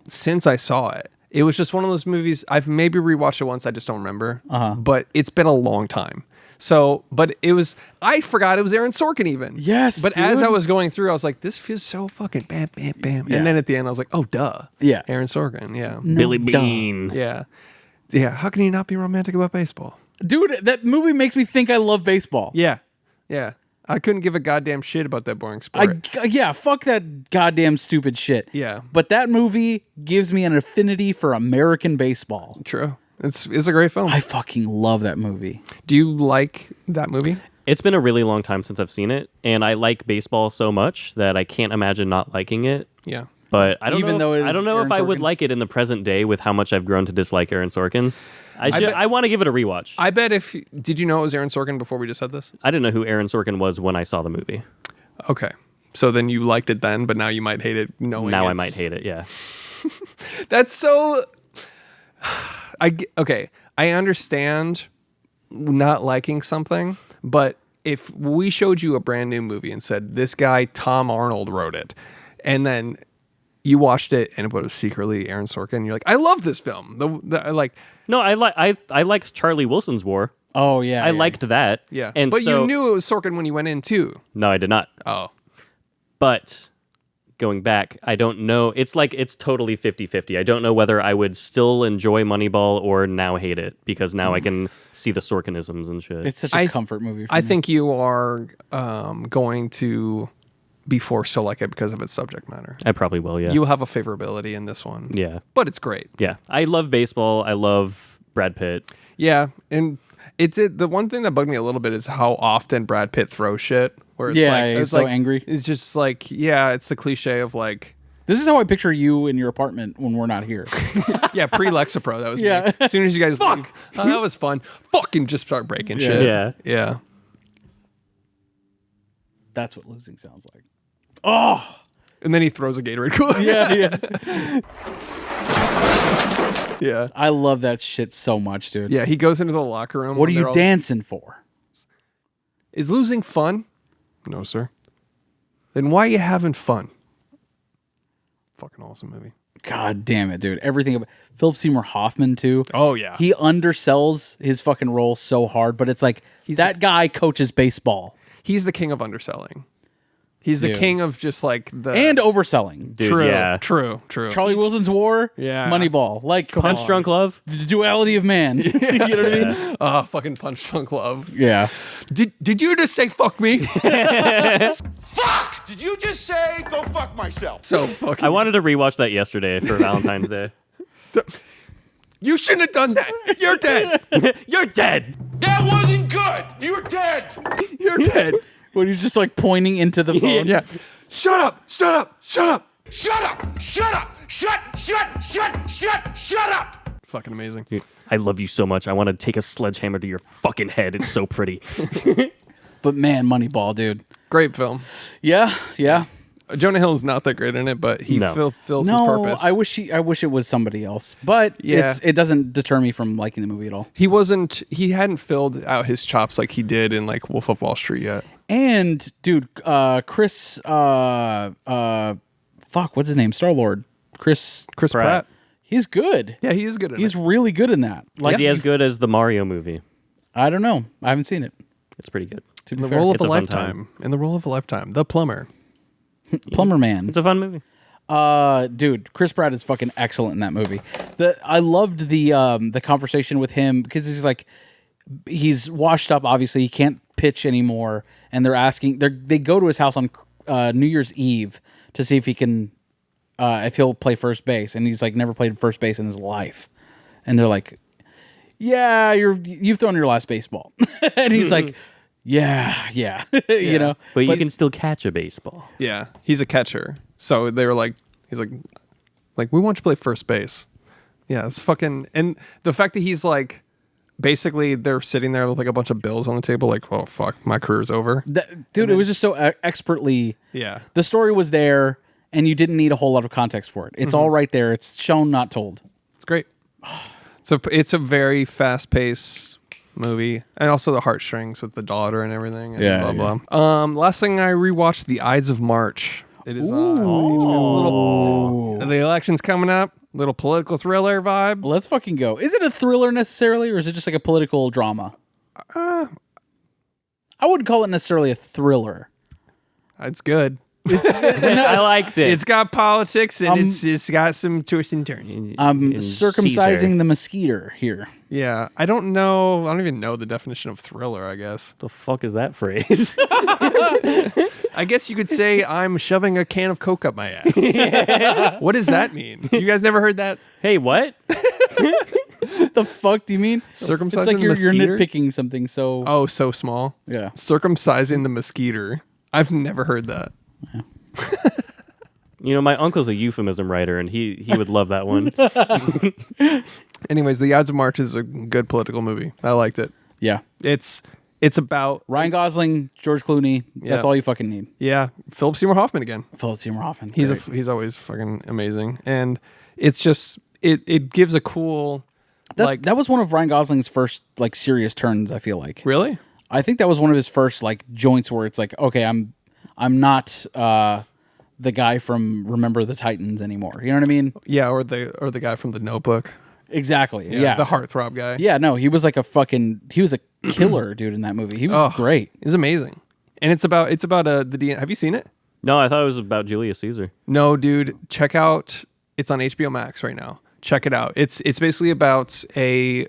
since I saw it. It was just one of those movies. I've maybe rewatched it once. I just don't remember. But it's been a long time. So, but it was. I forgot it was Aaron Sorkin even. Yes, But as dude. I was going through, I was like, this feels so fucking bam, bam, bam. Yeah. And then at the end, I was like, oh, duh. Yeah. Aaron Sorkin. Yeah. Billy Bean. Yeah. Yeah. How can you not be romantic about baseball? Dude, that movie makes me think I love baseball. Yeah. Yeah. I couldn't give a goddamn shit about that boring sport. Yeah, fuck that goddamn stupid shit. Yeah. But that movie gives me an affinity for American baseball. True. It's a great film. I fucking love that movie. Do you like that movie? It's been a really long time since I've seen it, and I like baseball so much that I can't imagine not liking it. Yeah. But I don't Even know. though it I is don't know Aaron if I would Sorkin? like it in the present day with how much I've grown to dislike Aaron Sorkin. I want to give it a rewatch. I bet did you know it was Aaron Sorkin before we just said this? I didn't know who Aaron Sorkin was when I saw the movie. Okay. So then you liked it then, but now you might hate it knowing Now I it's- might hate it. Yeah. That's so. Okay. I understand not liking something, but if we showed you a brand new movie and said this guy Tom Arnold wrote it, and then you watched it and it was secretly Aaron Sorkin, you're like, I love this film. No, I liked Charlie Wilson's War. Oh, yeah. I liked that. Yeah. And but so, you knew it was Sorkin when you went in too. No, I did not. Oh. But going back, I don't know. It's totally 50-50. I don't know whether I would still enjoy Moneyball or now hate it because now I can see the Sorkinisms and shit. It's such a comfort movie for I me. think you are going to be forced to like it because of its subject matter. I probably will, yeah. You have a favorability in this one. Yeah. But it's great. Yeah. I love baseball. I love Brad Pitt. Yeah, and the one thing that bugged me a little bit is how often Brad Pitt throws shit. Where it's Yeah, like, he's it's so like, angry. It's just like, yeah, it's the cliche of like, This is how I picture you in your apartment when we're not here. yeah, pre-Lexapro, that was me. Yeah. As soon as you guys leave, oh, that was fun. Fucking just start breaking shit. Yeah. Yeah. That's what losing sounds like. Oh! And then he throws a Gatorade cooler. Yeah. Yeah. I love that shit so much, dude. Yeah, he goes into the locker room. What are when you they're all- dancing for? Is losing fun? No, sir. Then why are you having fun? Fucking awesome movie. God damn it, dude. Everything about Philip Seymour Hoffman too. Oh yeah. He undersells his fucking role so hard, but it's like that guy coaches baseball. He's the king of underselling. He's the king of just like the and overselling. Dude, true, yeah. true. Charlie Wilson's War, Yeah. Moneyball, like Punch Drunk Love. the duality of man. You know what I mean? Fucking Punch Drunk Love. Yeah. Did you just say fuck me? Fuck! Did you just say go fuck myself? So fucking. I wanted to rewatch that yesterday for Valentine's Day. You shouldn't have done that. You're dead. You're dead. That wasn't good. You're dead. You're dead. When he's just like pointing into the phone. Yeah. Shut up. Shut up. Shut up. Shut up. Shut up. Shut up. Fucking amazing. Dude, I love you so much. I want to take a sledgehammer to your fucking head. It's so pretty. But man, Moneyball, dude. Great film. Yeah. Jonah Hill's not that great in it, but he fulfills his purpose. I wish it was somebody else. But it doesn't deter me from liking the movie at all. He hadn't filled out his chops like he did in like Wolf of Wall Street yet. And dude, Chris fuck, what's his name? Star-Lord. Chris Pratt. He's good. Yeah, he is good at it. He's really good in that. Like, is he as good as the Mario movie? I don't know. I haven't seen it. It's pretty good. To be In the fair. role of It's a a fun lifetime. In the role of a lifetime. The plumber. Plumber Man. It's a fun movie. Dude, Chris Pratt is fucking excellent in that movie. I loved the conversation with him because he's like, he's washed up. Obviously, he can't pitch anymore, and they go to his house on New Year's Eve to see if he can, if he'll play first base, and he's like never played first base in his life, and they're like, yeah, you've thrown your last baseball, and he's like, yeah, you know, but you can still catch a baseball. Yeah, he's a catcher. So they were like, he's like, we want you to play first base. Yeah, it's fucking, and the fact that he's like, basically they're sitting there with like a bunch of bills on the table, like, oh fuck, my career's over. Dude, it was just so expertly. Yeah, the story was there, and you didn't need a whole lot of context for it. It's all right there. It's shown, not told. It's great. So it's a very fast-paced movie, and also the heartstrings with the daughter and everything. And blah blah. Last thing I rewatched, The Ides of March. It is the election's coming up. Little political thriller vibe. Let's fucking go. Is it a thriller necessarily, or is it just like a political drama? I wouldn't call it necessarily a thriller. It's good. I liked it. It's got politics and it's got some twists and turns. I'm circumcising the mosquito here. Yeah, I don't know. I don't even know the definition of thriller, I guess. The fuck is that phrase? I guess you could say I'm shoving a can of Coke up my ass. What does that mean? You guys never heard that? Hey, what? The fuck do you mean? Circumcising it's like the you're mosquito? nitpicking something so... Oh, so small? Yeah. Circumcising the mosquito. I've never heard that. Yeah. You know, my uncle's a euphemism writer, and he would love that one. Anyways, The Ides of March is a good political movie. I liked it. Yeah. It's about... Ryan Gosling, George Clooney. Yeah. That's all you fucking need. Yeah. Philip Seymour Hoffman again. Philip Seymour Hoffman. He's always fucking amazing. And it's just... It gives a cool... That was one of Ryan Gosling's first like serious turns, I feel like. Really? I think that was one of his first like joints where it's like, okay, I'm not the guy from Remember the Titans anymore. You know what I mean? Yeah, or the guy from The Notebook. Exactly. Yeah. The heartthrob guy. Yeah, no, he was like he was a killer dude in that movie. He was great. He's amazing. And it's about the DNA. Have you seen it? No, I thought it was about Julius Caesar. No, dude. Check out. It's on HBO Max right now. Check it out. It's basically about a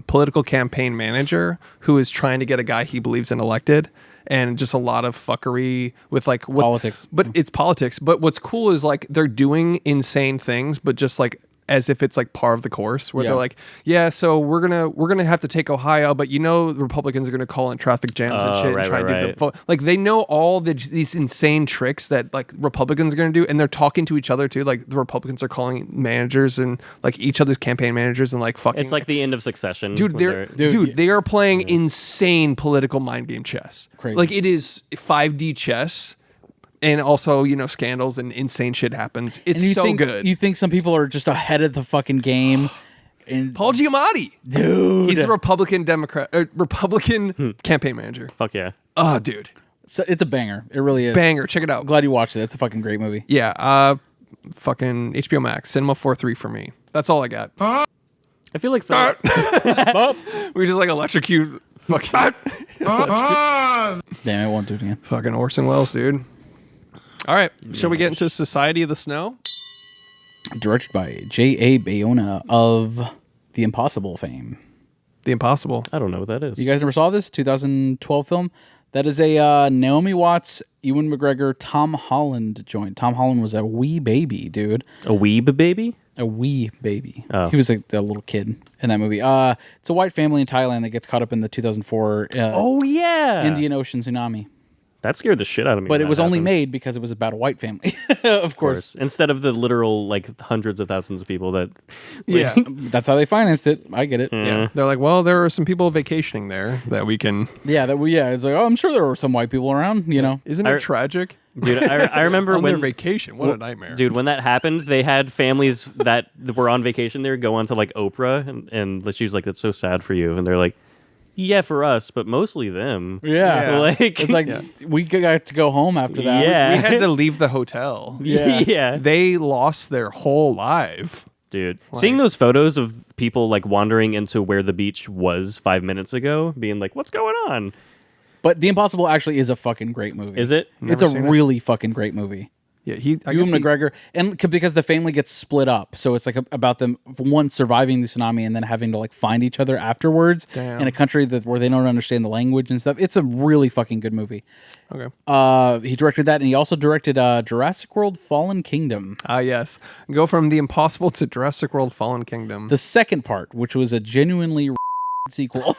political campaign manager who is trying to get a guy he believes in elected, and just a lot of fuckery with like politics. But it's politics. But what's cool is like they're doing insane things, but just like as if it's like par of the course, where they're like, yeah, so we're gonna have to take Ohio, but you know the Republicans are gonna call in traffic jams and shit and try and do the vote. Like they know all these insane tricks that like Republicans are gonna do, and they're talking to each other too. Like the Republicans are calling managers and like each other's campaign managers and like fucking. It's like the end of Succession, dude. They are playing insane political mind game chess. Crazy. Like it is 5D chess. And also, you know, scandals and insane shit happens. It's so good. You think some people are just ahead of the fucking game? And Paul Giamatti, dude, he's a Republican campaign manager. Fuck yeah. Oh, dude, so it's a banger. It really is. Banger. Check it out. I'm glad you watched it. It's a fucking great movie. Yeah. fucking HBO Max, Cinema 4.3 for me. That's all I got. I feel like for we just like electrocute fucking Damn, I won't do it again. fucking Orson Welles, dude. All right, shall we get into Society of the Snow? Directed by J.A. Bayona of The Impossible fame. The Impossible. I don't know what that is. You guys never saw this 2012 film? That is a Naomi Watts, Ewan McGregor, Tom Holland joint. Tom Holland was a wee baby, dude. A weeb baby? A wee baby. Oh. He was a little kid in that movie. It's a white family in Thailand that gets caught up in the 2004 Oh yeah, Indian Ocean tsunami. That scared the shit out of me. But when it that was only happened. made because it was about a white family, of course. Instead of the literal like hundreds of thousands of people that. Yeah. That's how they financed it. I get it. Yeah. They're like, well, there are some people vacationing there that we can. Yeah, it's like, oh, I'm sure there were some white people around, you know. Isn't it tragic? Dude, I remember on when their vacation. What a nightmare. Dude, when that happened, they had families that were on vacation there go on to like Oprah and she was like, that's so sad for you. And they're like, yeah, for us, but mostly them. Yeah. Like, it's like we got to go home after that. Yeah. We had to leave the hotel. Yeah. Yeah. They lost their whole life. Dude, seeing those photos of people like wandering into where the beach was 5 minutes ago, being like, what's going on? But The Impossible actually is a fucking great movie. Is it? It's a really fucking great movie. Yeah, Ewan McGregor, and because the family gets split up, so it's like about them one surviving the tsunami and then having to like find each other afterwards in a country where they don't understand the language and stuff. It's a really fucking good movie. Okay. He directed that, and he also directed Jurassic World: Fallen Kingdom. Yes. Go from The Impossible to Jurassic World: Fallen Kingdom. The second part, which was a genuinely sequel.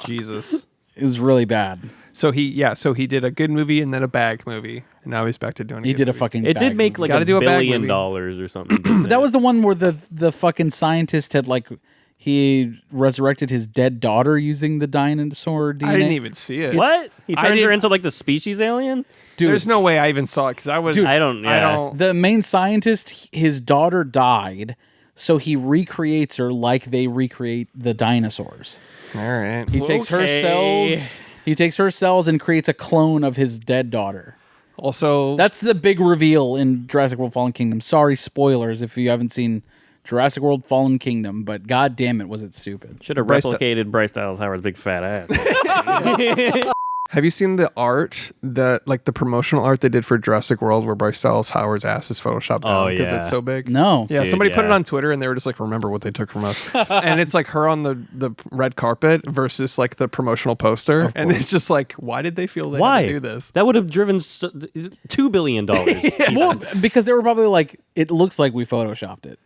Jesus. It was really bad. So he did a good movie and then a bag movie, and now he's back to doing. He did a fucking. It did make like $1 billion or something. didn't That it? was the one where the fucking scientist had like he resurrected his dead daughter using the dinosaur DNA. I didn't even see it. What? He turns her into like the species alien? Dude, There's no way I even saw it because I was. Dude, I don't. The main scientist, his daughter died, so he recreates her like they recreate the dinosaurs. All right. He takes her cells. He takes her cells and creates a clone of his dead daughter. Also, That's the big reveal in Jurassic World: Fallen Kingdom. Sorry, spoilers if you haven't seen Jurassic World: Fallen Kingdom, but god damn it, was it stupid. Should have replicated Bryce Dallas Howard's big fat ass. have you seen the art that like the promotional art they did for Jurassic World where Bryce Dallas Howard's ass is photoshopped down because it's so big? No. Yeah, Dude, somebody put it yeah. on Twitter and they were just like, remember what they took from us. And it's like her on the red carpet versus like the promotional poster. And it's just like, why did they feel they had Why to do this? That would have driven $2 billion. Well, because they were probably like, it looks like we photoshopped it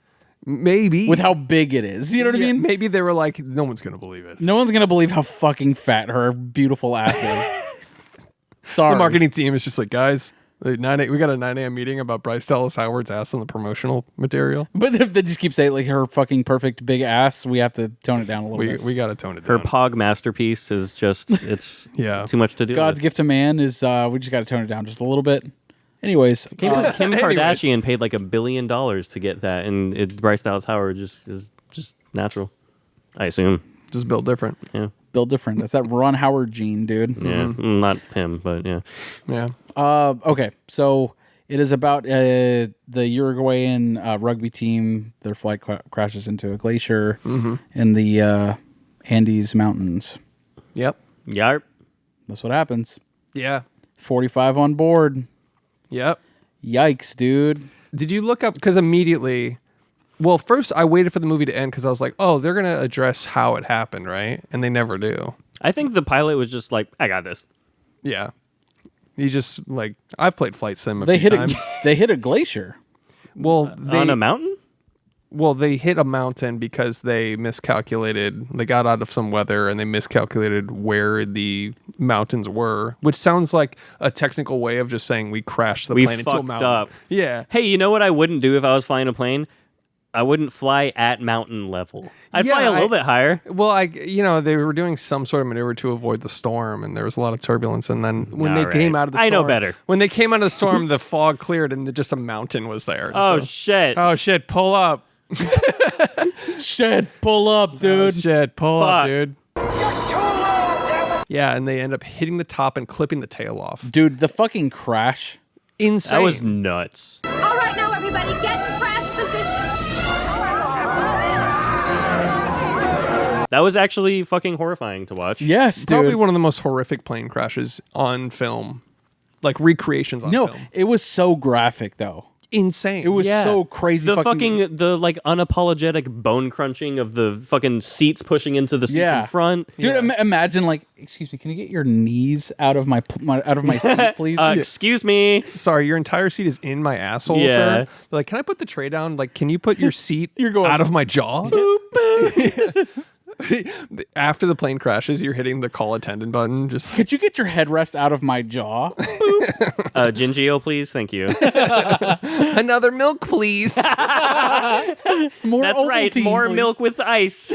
Maybe. with how big it is. You know what I mean? Maybe they were like, no one's going to believe it. No one's gonna believe how fucking fat her beautiful ass is. Sorry. The marketing team is just like, guys, we got a 9 a.m. meeting about Bryce Dallas Howard's ass on the promotional material. But if they just keep saying like her fucking perfect big ass, we have to tone it down a little bit. We got to tone it Her down. Pog masterpiece is just, it's too much to do. God's with. gift to man is we just got to tone it down just a little bit. Anyways, Kim Kardashian paid like $1 billion to get that, and Bryce Dallas Howard is just natural, I assume. Just built different. Yeah. built different. That's that Ron Howard gene, dude. Yeah, not him, but yeah. Yeah. Okay, so it is about the Uruguayan rugby team. Their flight crashes into a glacier in the Andes Mountains. Yep. Yarp. That's what happens. Yeah. 45 on board. Yep. Yikes, dude. Did you look up? Because immediately, well, first I waited for the movie to end because I was like, oh, they're going to address how it happened, right? And they never do. I think the pilot was just like, I got this. Yeah. You just, like, I've played Flight Sim a They few hit times. they hit a glacier. Well, On a mountain? Well, they hit a mountain because they miscalculated. They got out of some weather and they miscalculated where the mountains were, which sounds like a technical way of just saying we crashed the We plane into a fucked mountain. up. Yeah. Hey, you know what I wouldn't do if I was flying a plane? I wouldn't fly at mountain level. I'd fly a little bit higher. Well, they were doing some sort of maneuver to avoid the storm, and there was a lot of turbulence. And then when they came out of the storm, I know better. When they came out of the storm, the fog cleared, and just a mountain was there. Oh, shit. Oh shit! Pull up. Shit, pull up, dude. Oh, shit, pull up, Fuck. dude. Yeah, and they end up hitting the top and clipping the tail off. Dude, the fucking crash. Insane. That was nuts. All right, now everybody everybody get in crash position. That was actually fucking horrifying to watch. Yes, dude. Probably one of the most horrific plane crashes on film. Like recreations on film. It was so graphic though. Insane. It was so crazy. The the like unapologetic bone crunching of the fucking seats pushing into the seats in front. Dude, imagine like, excuse me, can you get your knees out of my seat, please? Excuse me. Sorry, your entire seat is in my asshole, Yeah. sir. Like, can I put the tray down? Like, can you put your seat out of my jaw? After the plane crashes, you're hitting the call attendant button. Just could you get your headrest out of my jaw? Gingio, please. Thank you. Another milk, please. More That's right. Ovaltine, More please. milk with ice.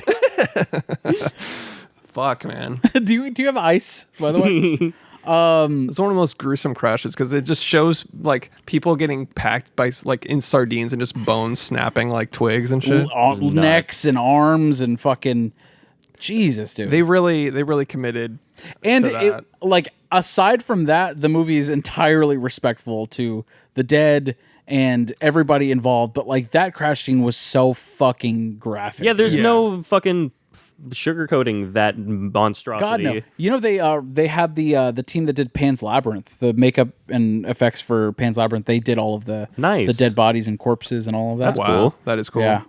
Fuck, man. do you have ice, by the way? It's one of the most gruesome crashes because it just shows like people getting packed by like in sardines and just bones snapping like twigs and shit. Necks and arms and fucking Jesus, dude. They really committed. And to that. like aside from that, the movie is entirely respectful to the dead and everybody involved. But like that crash scene was so fucking graphic. Yeah, there's no fucking sugarcoating that monstrosity. God no. You know they had the team that did Pan's Labyrinth, the makeup and effects for Pan's Labyrinth. They did all of the dead bodies and corpses and all of that. That's cool. That is cool. Yeah.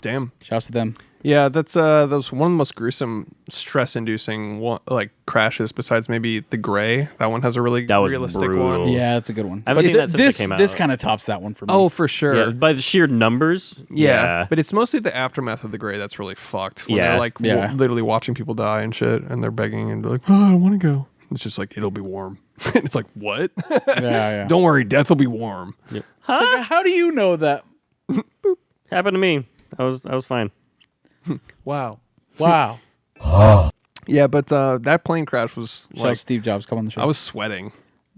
Damn. Shouts to them. Yeah, that was one of the most gruesome, stress-inducing like crashes. Besides maybe The Gray, that one has a really realistic one. Yeah, that's a good one. I haven't seen that since it came out. This kind of tops that one for me. Oh, for sure. Yeah, by the sheer numbers. Yeah, but it's mostly the aftermath of The Gray that's really fucked. When they're like literally watching people die and shit, and they're begging and they're like, "Oh, I want to go." It's just like it'll be warm. And it's like, what? Yeah. Don't worry, death will be warm. Yep. It's like, how do you know that? Happened to me. I was fine. Wow. Yeah, but that plane crash was Shout like Steve Jobs, come on the show. I was sweating.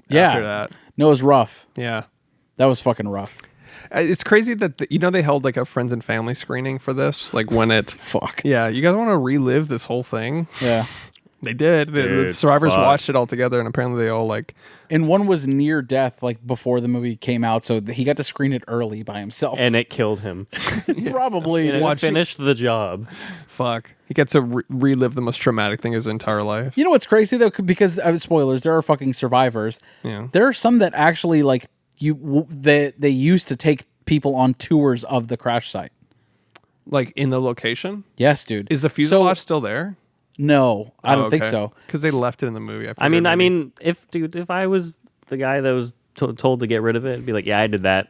Yeah. After that. No, it was rough. Yeah. That was fucking rough. It's crazy that they held like a friends and family screening for this, like when it. Fuck. Yeah, you guys want to relive this whole thing? Yeah. They did. The Dude, survivors fuck. watched it all together, and apparently they all like. And one was near death, like before the movie came out, so he got to screen it early by himself. And it killed him. Probably. And it finished the job. Fuck. He gets to relive the most traumatic thing of his entire life. You know what's crazy though? Because spoilers, there are fucking survivors. Yeah. There are some that actually like they used to take people on tours of the crash site. Like in the location? Yes, dude. Is the fuselage still there? No, I don't think so. Because they left it in the movie. I mean, if I was the guy that was told to get rid of it, I'd be like, yeah, I did that.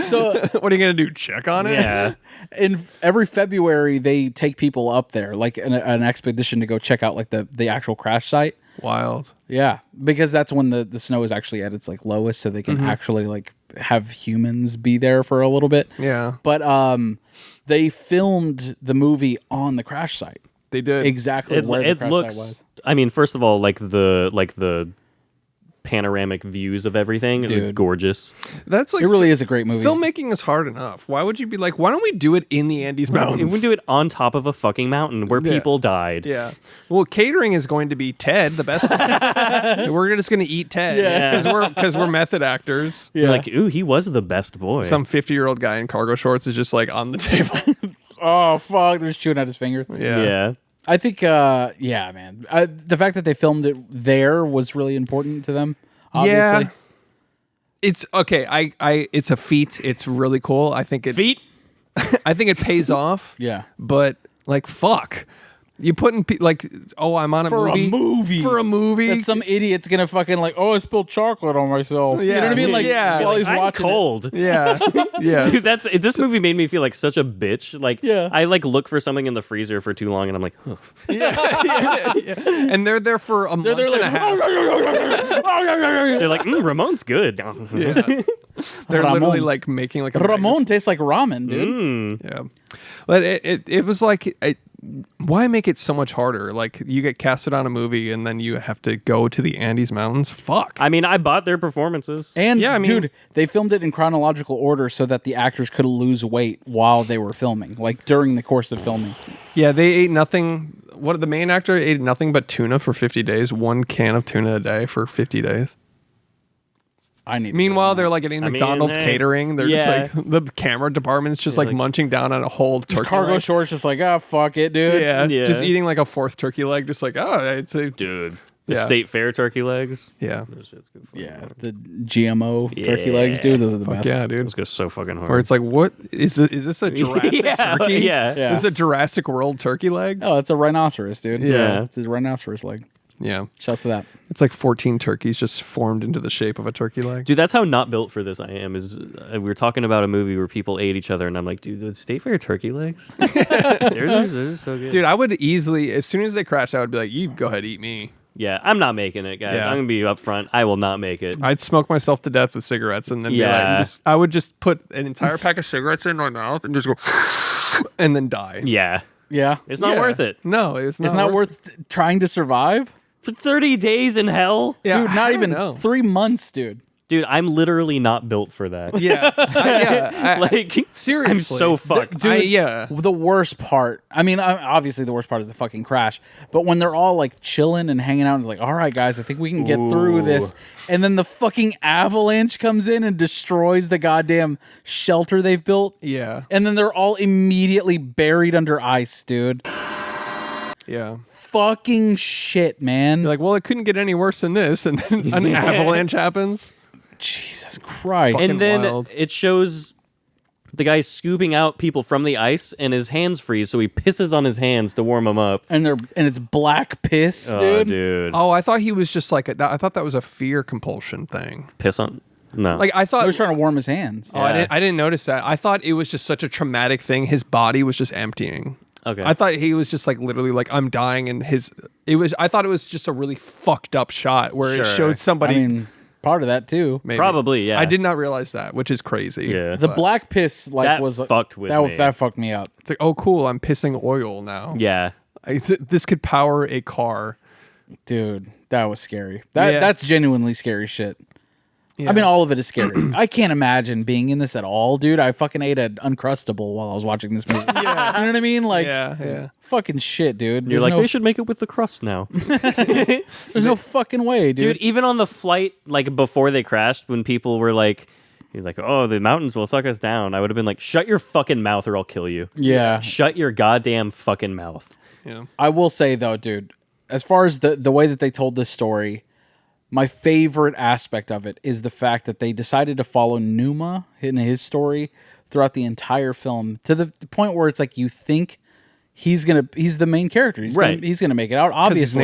So what are you gonna do? Check on it? Yeah. In every February, they take people up there, like an expedition to go check out like the actual crash site. Wild. Yeah, because that's when the snow is actually at its like lowest, so they can actually like have humans be there for a little bit. Yeah. But they filmed the movie on the crash site. They did exactly where the crash looks, site was. I mean, first of all, like the panoramic views of everything, it looked gorgeous. That's like it really is a great movie. Filmmaking is hard enough. Why would you be like, why don't we do it in the Andes Mountains? We do it on top of a fucking mountain where people died. Yeah. Well, catering is going to be Ted, the best one. We're just going to eat Ted. Yeah. Because we're method actors. Yeah. Like, ooh, he was the best boy. Some 50-year-old guy in cargo shorts is just like on the table. Oh fuck! They're chewing out his fingers. Yeah. I think, yeah, man. The fact that they filmed it there was really important to them. Obviously. Yeah. It's okay. I it's a feat. It's really cool. I think it I think it pays off. Yeah. But like, fuck. You put in like, oh, I'm on a movie. For a movie. That some idiot's gonna fucking like, oh, I spilled chocolate on myself. You know what I mean? Like, while he's I'm watching cold. Yeah. Yeah. Dude, this movie made me feel like such a bitch. Like, I like look for something in the freezer for too long, and I'm like, oh. Yeah. And they're there for a month and a half. They're like, Ramon's good. Yeah. They're literally like making like a Ramon tastes like ramen, dude. Yeah. But it was like, why make it so much harder? Like, you get casted on a movie and then you have to go to the Andes Mountains. Fuck. I mean, I bought their performances. And dude, they filmed it in chronological order so that the actors could lose weight while they were filming, like during the course of filming. Yeah, they ate nothing. The main actor ate nothing but tuna for 50 days. 1 can of tuna a day for 50 days. I need. Meanwhile, they're like getting McDonald's hey, catering. They're just like the camera department's just like munching down on a whole turkey cargo leg. shorts, just like, fuck it, dude. Yeah, just eating like a 4th turkey leg, just like, it's a dude. The State Fair turkey legs. Yeah. Those shit's good for the GMO turkey legs, dude. Those are the best. Yeah, dude. Those go so fucking hard. Where it's like, what is this a Jurassic turkey? Yeah. This is a Jurassic World turkey leg? Oh, it's a rhinoceros, dude. Yeah. It's a rhinoceros leg. Yeah. Shouts to that. It's like 14 turkeys just formed into the shape of a turkey leg. Dude, that's how not built for this I am. Is we were talking about a movie where people ate each other, and I'm like, dude, the State Fair turkey legs? they're so good. Dude, I would easily, as soon as they crashed, I would be like, you go ahead, eat me. Yeah, I'm not making it, guys. Yeah. I'm gonna be upfront. I will not make it. I'd smoke myself to death with cigarettes and then be like, I would just put an entire pack of cigarettes in my mouth and just go and then die. Yeah. Yeah. It's not worth it. No, it's not. It's not worth trying to survive. For 30 days in hell? Yeah, dude, not even 3 months, dude. Dude, I'm literally not built for that. Yeah. Like, seriously. I'm so fucked. Dude, the worst part, I mean, obviously the worst part is the fucking crash, but when they're all like chilling and hanging out and it's like, all right, guys, I think we can get through this. And then the fucking avalanche comes in and destroys the goddamn shelter they've built. Yeah. And then they're all immediately buried under ice, dude. Yeah. Fucking shit, man. You're like, well, it couldn't get any worse than this. And then an avalanche happens. Jesus Christ. And then wild. it shows the guy scooping out people from the ice and his hands freeze, so he pisses on his hands to warm them up. And it's black piss, dude. Oh, dude. Oh, I thought he was just like, I thought that was a fear compulsion thing. Piss on? No. Like, I thought. He was trying to warm his hands. Oh, I didn't notice that. I thought it was just such a traumatic thing. His body was just emptying. Okay. I thought he was just like literally like, I'm dying, and I thought it was just a really fucked up shot where it showed somebody. I mean, part of that too. Maybe. Probably, yeah. I did not realize that, which is crazy. Yeah. The black piss That was fucked with me. that fucked me up. It's like, oh, cool, I'm pissing oil now. Yeah. This could power a car. Dude, that was scary. That's genuinely scary shit. Yeah. I mean, all of it is scary. I can't imagine being in this at all, dude. I fucking ate an Uncrustable while I was watching this movie. You know what I mean? Like, fucking shit, dude. You're like, they should make it with the crust now. There's no fucking way, dude. Dude, even on the flight, like before they crashed, when people were like, you're like, oh, the mountains will suck us down, I would have been like, shut your fucking mouth or I'll kill you. Yeah. Shut your goddamn fucking mouth. Yeah. I will say, though, dude, as far as the way that they told this story, my favorite aspect of it is the fact that they decided to follow Numa in his story throughout the entire film to the point where it's like you think he's the main character. He's gonna make it out. Obviously,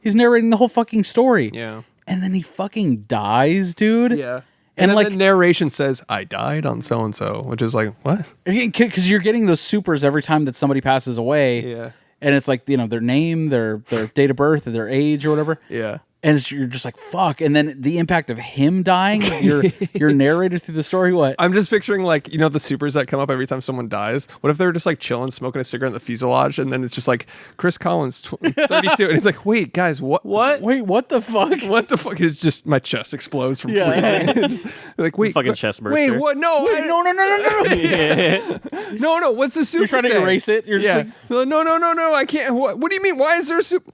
he's narrating the whole fucking story. Yeah, and then he fucking dies, dude. Yeah. And like the narration says, I died on so and so, which is like, what? Because you're getting those supers every time that somebody passes away. Yeah. And it's like, their name, their date of birth, their age or whatever. Yeah. And you're just like, fuck. And then the impact of him dying, you're narrated through the story. What? I'm just picturing like, the supers that come up every time someone dies. What if they're just like chilling, smoking a cigarette in the fuselage, and then it's just like Chris Collins, 32, and he's like, wait, guys, what? Wait, what the fuck? What the fuck? Is just my chest explodes from freezing. Just, like, wait, fucking chest burster. Wait, what? No, no. no. What's the super? You're trying to erase it. You're just like, no. I can't. What do you mean? Why is there a super?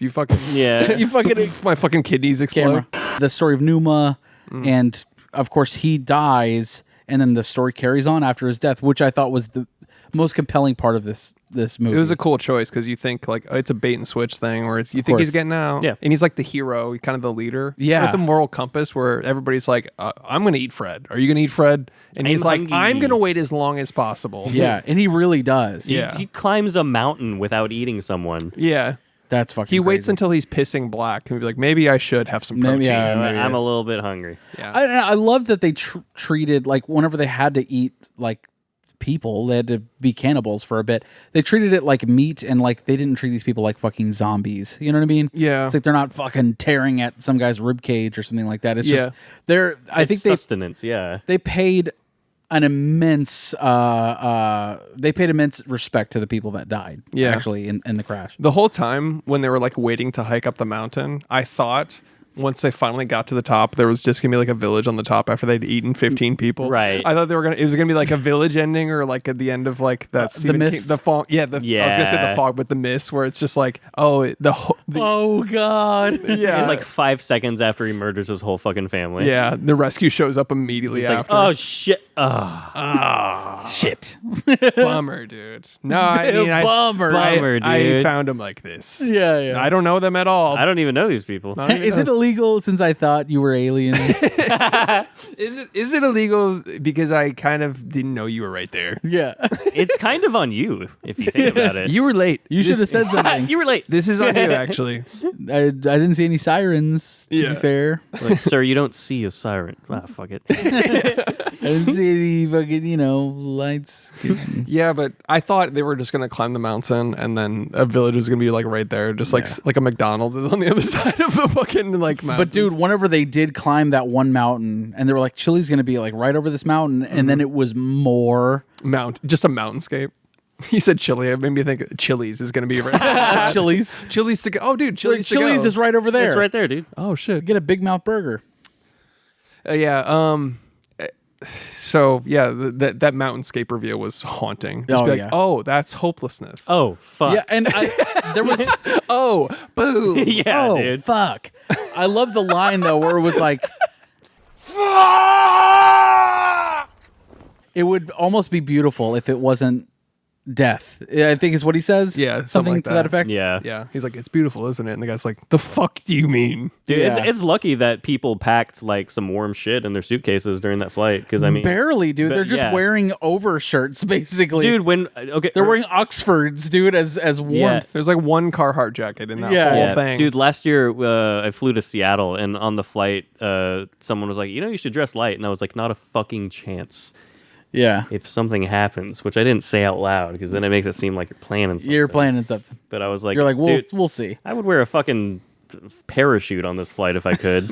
You fucking you fucking. My fucking kidneys explode. The story of Numa, and of course he dies, and then the story carries on after his death, which I thought was the most compelling part of this movie. It was a cool choice because you think like it's a bait and switch thing where you think he's getting out, and he's like the hero, kind of the leader, with the moral compass where everybody's like, I'm gonna eat Fred. Are you gonna eat Fred? And he's like, I'm gonna wait as long as possible. Yeah, and he really does. Yeah, he climbs a mountain without eating someone. Yeah. That's fucking He waits crazy. until he's pissing black and be like, maybe I should have some protein. Maybe I'm a little bit hungry. Yeah. I love that they treated, like, whenever they had to eat, like, people, they had to be cannibals for a bit. They treated it like meat, and, like, they didn't treat these people like fucking zombies. You know what I mean? Yeah. It's like they're not fucking tearing at some guy's rib cage or something like that. It's just, I think sustenance, they paid an immense respect to the people that died. Actually in the crash. The whole time when they were like waiting to hike up the mountain, I thought once they finally got to the top, there was just gonna be like a village on the top after they'd eaten 15 people. Right. I thought it was gonna be like a village ending, or like at the end of like that The Mist. the fog. I was gonna say the fog, but the mist, where it's just like, oh God. yeah, It's like 5 seconds after he murders his whole fucking family. yeah, the rescue shows up immediately It's like, after. oh shit. Shit. Bummer, dude. No, I mean, Bummer, I dude. found them like this. Yeah. I don't know them at all. I don't even know these people. Is it illegal since I thought you were alien? Is it illegal because I kind of didn't know you were right there? Yeah. It's kind of on you if you think about it. You were late. You should have said something. You were late. This is on you, actually. I didn't see any sirens, to be fair. Like, sir, you don't see a siren. Ah, fuck it. I didn't see any fucking, lights. Yeah, but I thought they were just gonna climb the mountain, and then a village was gonna be like right there, just like a McDonald's is on the other side of the fucking like mountain. But dude, whenever they did climb that one mountain, and they were like, Chili's gonna be like right over this mountain, and then it was more just a mountainscape. You said Chili. It made me think Chili's is going to be right. Chili's. Chili's to go. Oh, dude, Chili's to go. Chili's is right over there. It's right there, dude. Oh shit. Get a Big Mouth burger. Yeah. So yeah, that mountainscape reveal was haunting. Just be like, oh, that's hopelessness. Oh fuck. Yeah, and there was oh, boo. Yeah, oh dude. fuck. I love the line though where it was like, it would almost be beautiful if it wasn't death. I think is what he says. Yeah, something like to that effect. Yeah. Yeah. He's like, it's beautiful, isn't it? And the guy's like, the fuck do you mean? Dude, Yeah. it's lucky that people packed like some warm shit in their suitcases during that flight, because I mean, Barely, dude. but- They're just yeah. wearing overshirts, basically. dude, when They're wearing Oxfords, dude, as warmth. There's like one Carhartt jacket in that Yeah. whole yeah, thing. dude. Last year, I flew to Seattle, and on the flight, someone was like, you should dress light, and I was like, not a fucking chance. Yeah. If something happens, which I didn't say out loud, because then it makes it seem like you're planning something. You're planning something. But I was like, You're like, dude, we'll see. I would wear a fucking parachute on this flight if I could.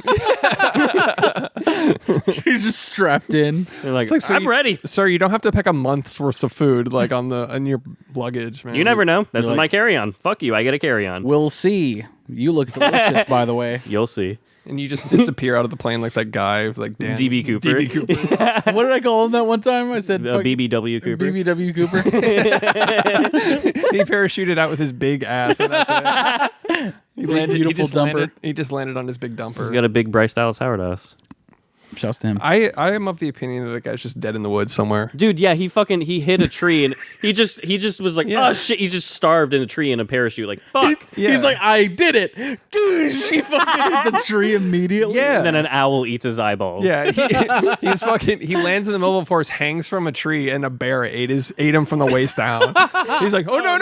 You're just strapped in. They're like, It's like, I'm ready. Sir, you don't have to pack a month's worth of food like on your luggage, man. You never know. This is like- my carry-on. Fuck you. I get a carry-on. We'll see. You look delicious, by the way. You'll see. And you just disappear out of the plane like that guy, like Dan. DB Cooper. DB Cooper. What did I call him that one time? I said BBW Cooper. BBW Cooper. He parachuted out with his big ass, and that's it. He landed, beautiful dumper. He just landed on his big dumper. He's got a big Bryce Dallas Howard ass. Shouts to him. I am of the opinion that the guy's just dead in the woods somewhere. Dude, yeah, he hit a tree and he just was like, oh shit, he just starved in a tree in a parachute. Like, fuck. He's like, I did it. Goosh. He fucking hits a tree immediately. Yeah. And then an owl eats his eyeballs. Yeah, he lands in the middle of the forest, hangs from a tree, and a bear ate him from the waist down. He's like, oh no,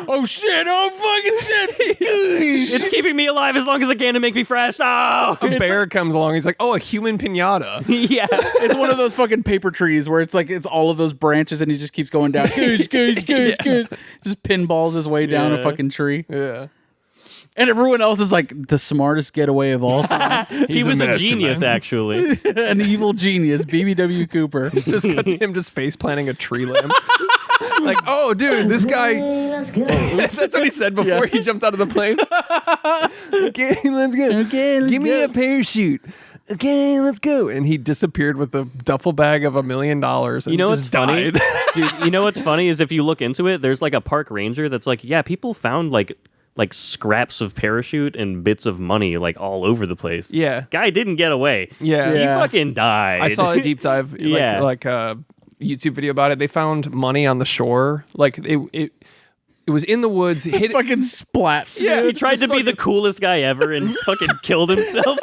Oh shit. Oh fucking shit. Goosh. It's keeping me alive as long as it can to make me fresh. Oh! a bear comes along. He's like, oh, a human pinata. Yeah. It's one of those fucking paper trees where it's like it's all of those branches and he just keeps going down. Goosh. Just pinballs his way down a fucking tree. Yeah. And everyone else is like the smartest getaway of all time. He was a genius, actually. An evil genius, BBW Cooper. Just cut to him just face planting a tree limb. Like, oh, dude, this guy. Oops, that's what he said before he jumped out of the plane. Okay, let's go. Okay, Give me a parachute. Okay, let's go. And he disappeared with a duffel bag of $1 million. And You know what's just funny? died. Dude, you know what's funny is if you look into it, there's like a park ranger that's like, yeah, people found like scraps of parachute and bits of money like all over the place. Yeah. Guy didn't get away. Yeah. He fucking died. I saw a deep dive, Yeah. like a YouTube video about it. They found money on the shore. Like it was in the woods. Hit fucking splats. Yeah, He tried to be the coolest guy ever and fucking killed himself.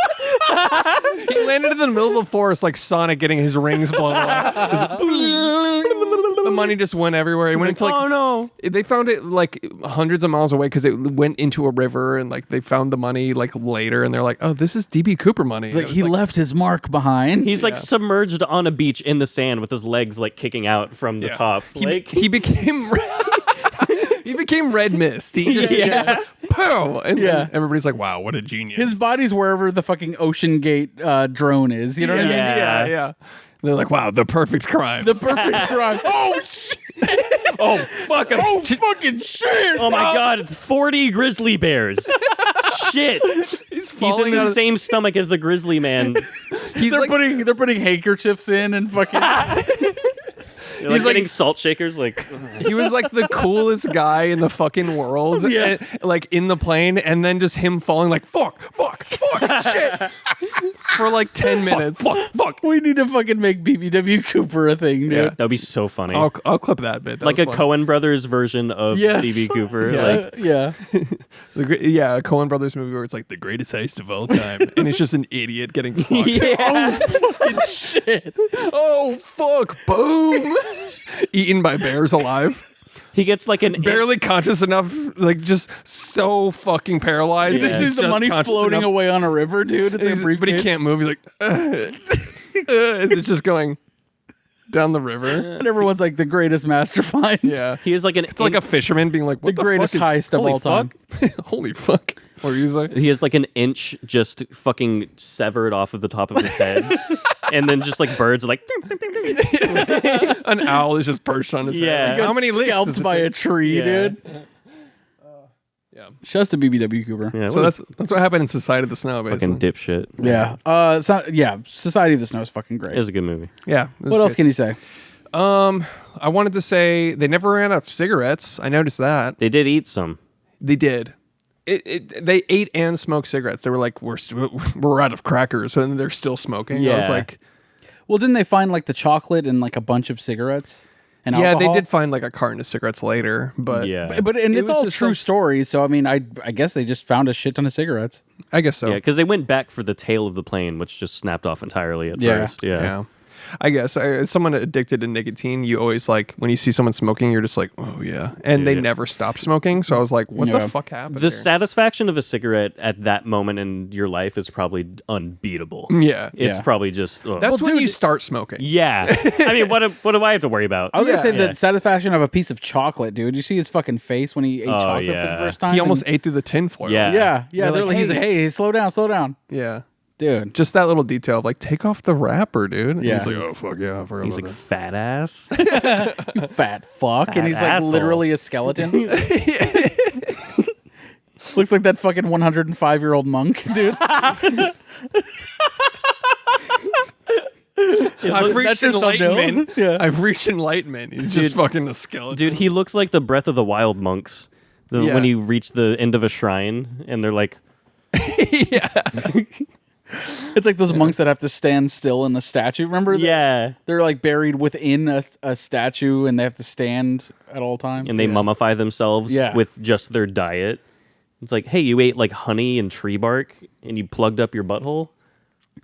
He landed in the middle of the forest like Sonic getting his rings blown off. The money just went everywhere. It went into like, oh no. They found it like hundreds of miles away because it went into a river, and like they found the money like later, and they're like, oh, this is DB Cooper money. Like, he left his mark behind. He's like submerged on a beach in the sand with his legs like kicking out from the top. He became he became Red Mist. He just pow, and then everybody's like, wow, what a genius. His body's wherever the fucking Ocean Gate drone is. You know what I mean? Yeah. And they're like, wow, the perfect crime. The perfect crime. Oh shit! Oh fuck! Oh fucking shit! Oh my god! 40 grizzly bears. shit. He's in the same stomach as the grizzly man. They're putting handkerchiefs in and fucking. He's like getting salt shakers. Like he was like the coolest guy in the fucking world. Yeah. Like in the plane, and then just him falling like fuck, shit, for like 10 minutes. Fuck. We need to fucking make BBW Cooper a thing, dude. Yeah. That'd be so funny. I'll clip that bit. That like a fun. Coen Brothers version of DB Cooper. Yeah. Like, a Coen Brothers movie where it's like the greatest heist of all time, and it's just an idiot getting fucked. Oh fucking shit! Oh fuck! Boom! Eaten by bears alive. he gets like an Barely conscious enough, like just so fucking paralyzed. This is the money floating away on a river, dude. But he can't move. He's like, it's just going down the river. And everyone's like the greatest master find. Yeah, he is like it's like a fisherman being like, what the greatest heist of all time. Holy fuck! What were you saying? He has like an inch just fucking severed off of the top of his head, and then just like birds are like. An owl is just perched on his head. He How many licks scalped does it by take? a tree, dude? Yeah. Shouts to BBW Cooper. Yeah, So that's what happened in Society of the Snow, basically. fucking dipshit. Yeah. Society of the Snow is fucking great. It was a good movie. Yeah. What else can you say? I wanted to say they never ran out of cigarettes. I noticed that. They did eat some. They did. They ate and smoked cigarettes. They were like, we're out of crackers, and they're still smoking. I was Yeah. like, Well, didn't they find like the chocolate and like a bunch of cigarettes? And yeah, alcohol? they did find like a carton of cigarettes later, but Yeah. But It it's was all just true some- stories. So I mean, I guess they just found a shit ton of cigarettes. I guess so. Yeah, because they went back for the tail of the plane, which just snapped off entirely at Yeah. first. Yeah. I guess as someone addicted to nicotine, you always like when you see someone smoking, you're just like, oh yeah, and they Yeah. never stopped smoking. So I was like, what Yeah. the fuck happened? The here? satisfaction of a cigarette at that moment in your life is probably unbeatable. Yeah. It's Yeah. probably just ugh. That's when you start smoking. yeah. I mean, what do I have to worry about? I was gonna say Yeah. the satisfaction of a piece of chocolate, dude. You see his fucking face when he ate chocolate for yeah. the first time. He almost ate through the tinfoil. Yeah. Yeah. They're like, he's like, hey, slow down, Yeah. dude. Just that little detail of like, take off the wrapper, dude. And Yeah. He's like, oh fuck yeah, I forgot He's about like, fat ass. You fat fuck, and he's like asshole. literally a skeleton. Looks like that fucking 105-year-old monk, dude. I've reached that's your thumbnail? enlightenment. Yeah. I've reached enlightenment. He's just fucking a skeleton. Dude, he looks like the Breath of the Wild monks. Yeah. When you reach the end of a shrine and they're like, It's like those monks that have to stand still in a statue. Remember? yeah. They're like buried within a statue and they have to stand at all times. And they mummify themselves Yeah. with just their diet. It's like, hey, you ate like honey and tree bark and you plugged up your butthole?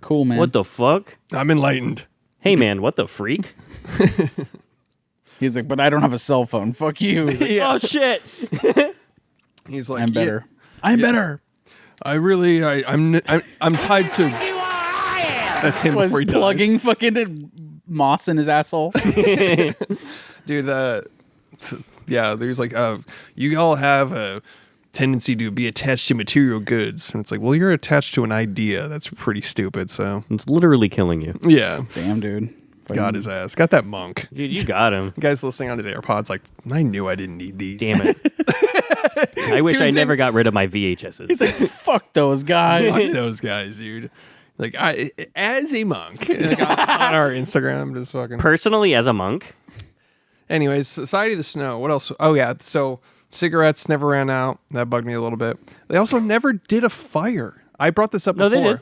Cool, man. What the fuck? I'm enlightened. Hey, man, what the freak? He's like, but I don't have a cell phone. Fuck you. Oh, shit. He's like, I'm better. I'm better. I really, I'm tied to. That's him Was before he plugging fucking moss in his asshole. dies. Dude. Yeah, there's like, you all have a tendency to be attached to material goods, and it's like, well, you're attached to an idea. That's pretty stupid. So It's literally killing you. yeah, Damn, dude. got his ass. Got that monk. Dude, you got him. The guy's listening on his AirPods. Like, I knew I didn't need these. Damn it. I wish I Tunes in- never got rid of my VHSs. He's like, fuck those guys. Fuck those guys, dude. Like, as a monk, like, on our Instagram, just fucking. Personally, as a monk, Anyways, Society of the Snow. What else? Oh yeah, so cigarettes never ran out. That bugged me a little bit. They also never did a fire. I brought this up No, before. they did.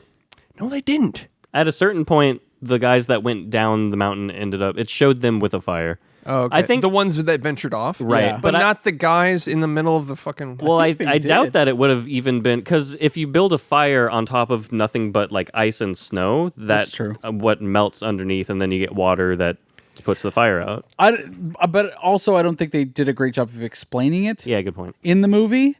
No, they didn't. at a certain point, the guys that went down the mountain ended up, it showed them with a fire. Oh, okay. I think the ones that ventured off, Right, Yeah. But but not the guys in the middle of the fucking. Well, I they doubt did. that it would have even been, because if you build a fire on top of nothing but like ice and snow, That's that's true. What melts underneath, and then you get water that puts the fire out. But also, I don't think they did a great job of explaining it Yeah, good point. in the movie.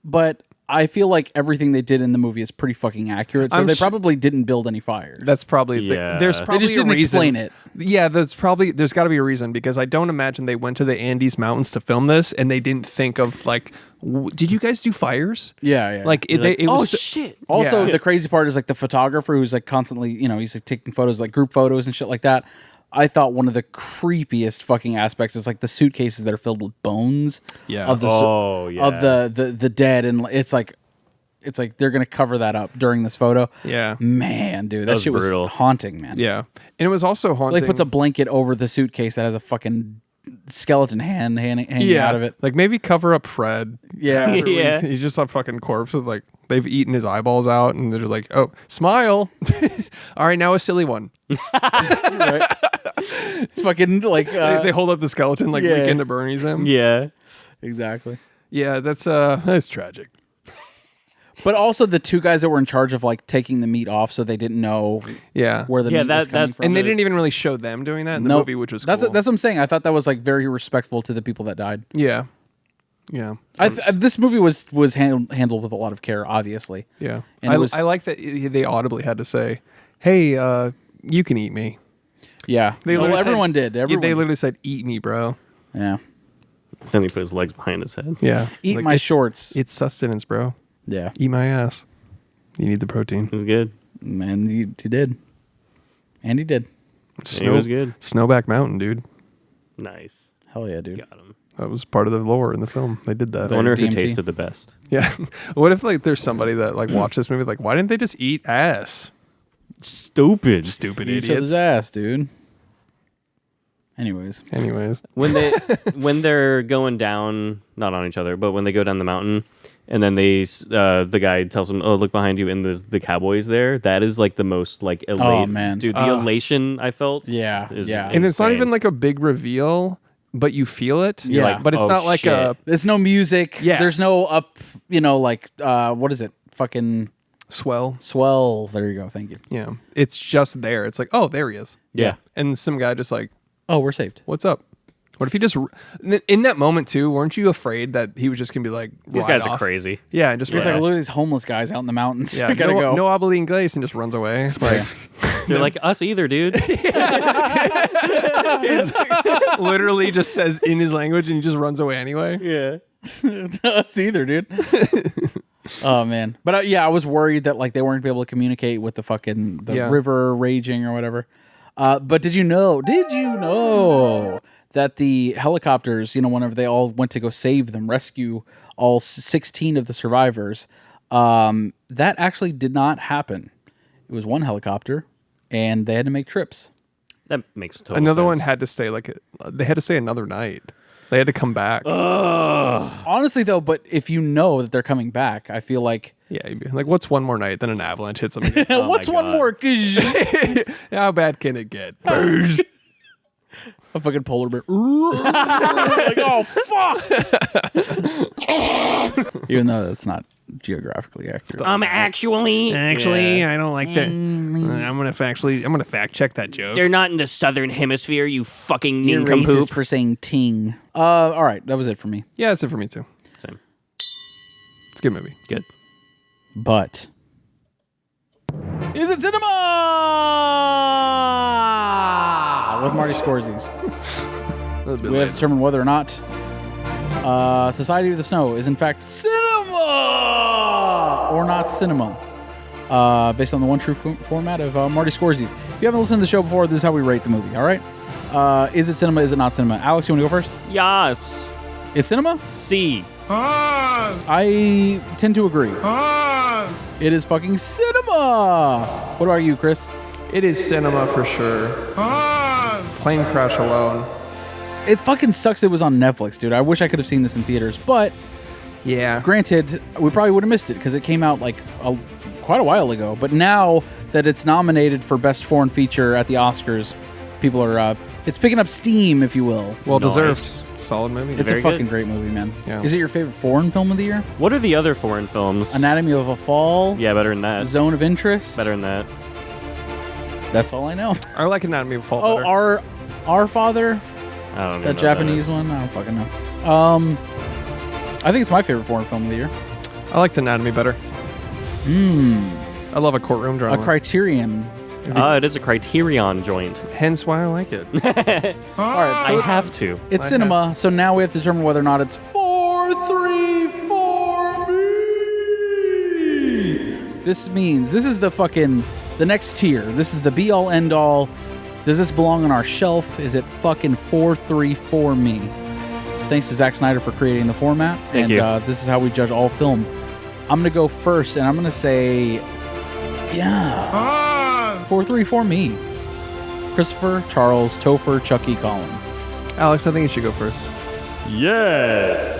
But I feel like everything they did in the movie is pretty fucking accurate. So I'm they sh- probably didn't build any fires. That's probably Yeah. there's They probably just didn't a reason. explain it. Yeah, there's got to be a reason, because I don't imagine they went to the Andes Mountains to film this and they didn't think of like, did you guys do fires? Yeah. Like it, Like, it was. shit. Also, Yeah. the crazy part is like the photographer who's like constantly, he's like taking photos, like group photos and shit like that. I thought one of the creepiest fucking aspects is like the suitcases that are filled with bones. Yeah. Of the Oh, yeah. of the dead, and it's like, it's like they're gonna cover that up during this photo. Yeah. Man, dude, that was shit brutal. was haunting, man. Yeah. And it was also haunting. Like puts a blanket over the suitcase that has a fucking skeleton hand hanging out of it. Like maybe cover up Fred. Yeah. Yeah. He's just a fucking corpse with like they've eaten his eyeballs out and they're just like, oh, smile. All right, now a silly one. It's fucking like They hold up the skeleton like yeah. Weekend at Bernie's him. Yeah. exactly. Yeah, that's tragic. But also the two guys that were in charge of like taking the meat off, so they didn't know Yeah. where the meat was coming from. And they didn't even really show them doing that in the Nope. movie, which was that's cool. that's what I'm saying. I thought that was like very respectful to the people that died. Yeah. Yeah. This movie was handled with a lot of care, obviously. Yeah. And it was, I like that they audibly had to say, hey, you can eat me. yeah. Well, everyone did. They Everyone literally said, eat me, bro. yeah. Then he put his legs behind his head. Yeah. Eat my shorts. It's sustenance, bro. Yeah. Eat my ass. You need the protein. It was good. Man, he did. And he did. It was good. Snowback Mountain, dude. Nice. Hell yeah, dude. Got him. That was part of the lore in the film. They did that. I wonder who DMT? tasted the best. Yeah. What if like there's somebody that like watched this movie like, why didn't they just eat ass? Stupid. Stupid Eat each other's idiots. ass, dude. Anyways. When they're going down, not on each other, but when they go down the mountain, and then the guy tells them, "Oh, look behind you," and the cowboys there. That is like the most like elate. Oh, man. Dude, the elation I felt. Yeah, is yeah. And it's not insane. even like a big reveal, but you feel it. Yeah. Like, but it's Oh, not like shit. a There's no music. Yeah. There's no up, like what is it? Fucking swell. There you go. Thank you. Yeah. It's just there. It's like, oh, there he is. Yeah. And some guy just like, Oh, we're saved. what's up? What if he just in that moment too? Weren't you afraid that he was just gonna be like, These ride guys are off? crazy. Yeah, and just It's ride like, off. look at these homeless guys out in the mountains. Yeah, I gotta no, go. no habla inglés and just runs away. Like, They're like us either, dude. he's literally just says in his language and he just runs away anyway. Yeah. Us either, dude. Oh man, but I was worried that like they weren't gonna be able to communicate with the Yeah. river raging or whatever. But did you know that the helicopters, whenever they all went to go save them, rescue all 16 of the survivors, that actually did not happen. It was one helicopter, and they had to make trips. That makes total Another sense. one had to stay they had to stay another night. They had to come back. Honestly, though, but if you know that they're coming back, I feel like Yeah, you'd be like, what's one more night? Then an avalanche hits them. Again. what's one more? How bad can it get? A fucking polar bear. Like, oh fuck! Even though that's not geographically accurate. Actually, I don't like that. I'm gonna fact check that joke. they're not in the southern hemisphere. You fucking You're nincompoop. racist for saying ting. All right, that was it for me. Yeah, that's it for me too. Same. It's a good movie. Good. But is it cinema with Marty Scorsese's? We have to determine whether or not Society of the Snow is in fact cinema or not cinema, based on the one true format of Marty Scorsese. If you haven't listened to the show before, this is how we rate the movie. All right, is it cinema? Is it not cinema? Alex, you want to go first? Yes. It's cinema. C. I tend to agree. It is fucking cinema. What about you, Chris? It is cinema for sure. Plane crash alone. It fucking sucks it was on Netflix, dude. I wish I could have seen this in theaters. But Yeah. granted, we probably would have missed it because it came out like quite a while ago. But now that it's nominated for Best Foreign Feature at the Oscars, people are it's picking up steam, if you will. Well Nice. deserved. Solid movie. It's Very a fucking good. great movie, man. Yeah. Is it your favorite foreign film of the year? What are the other foreign films? Anatomy of a Fall. Yeah, better than that. Zone of Interest. Better than that. That's all I know. I like Anatomy of a Fall Oh, better. Our Father. I don't know. That Japanese one? I don't fucking know. I think it's my favorite foreign film of the year. I liked Anatomy better. I love a courtroom drama. A Criterion. It is a Criterion joint. Hence why I like it. All right, so I have to. it's I cinema. So now we have to determine whether or not it's 4-3 for me. This means this is the next tier. This is the be all end all. Does this belong on our shelf? Is it fucking 4-3 for me? Thanks to Zack Snyder for creating the format. Thank you. This is how we judge all film. I'm gonna go first, and I'm gonna say, yeah, 4-3 for me. Christopher, Charles, Topher, Chucky, Collins. Alex, I think you should go first. Yes.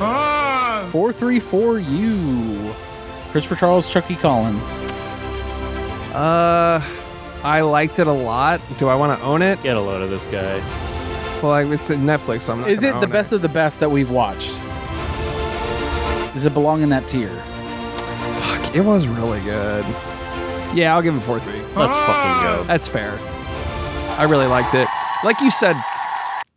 4-3 for you. Christopher, Charles, Chucky, Collins. I liked it a lot. Do I want to own it? Get a load of this guy. Well, it's Netflix, so I'm not. Is gonna it the own best of the best that we've watched? Does it belong in that tier? Fuck, it was really good. Yeah, I'll give it 4-3. Let's fucking go. That's fair. I really liked it. Like you said,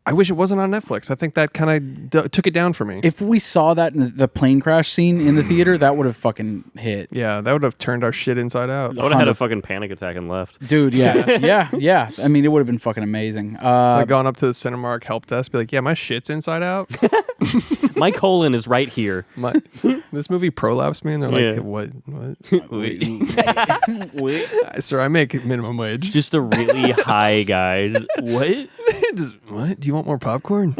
I wish it wasn't on Netflix. I think that kind of took it down for me. If we saw that in the plane crash scene in the theater, that would have fucking hit. Yeah, that would have turned our shit inside out. I would have had a fucking panic attack and left. Dude, yeah. yeah. I mean, it would have been fucking amazing. Like gone up to the Cinemark help desk, be like, yeah, my shit's inside out. My colon is right here. This movie prolapsed me, and they're like, what? Sir, I make minimum wage. Just a really high guy. What? What? Do you want more popcorn?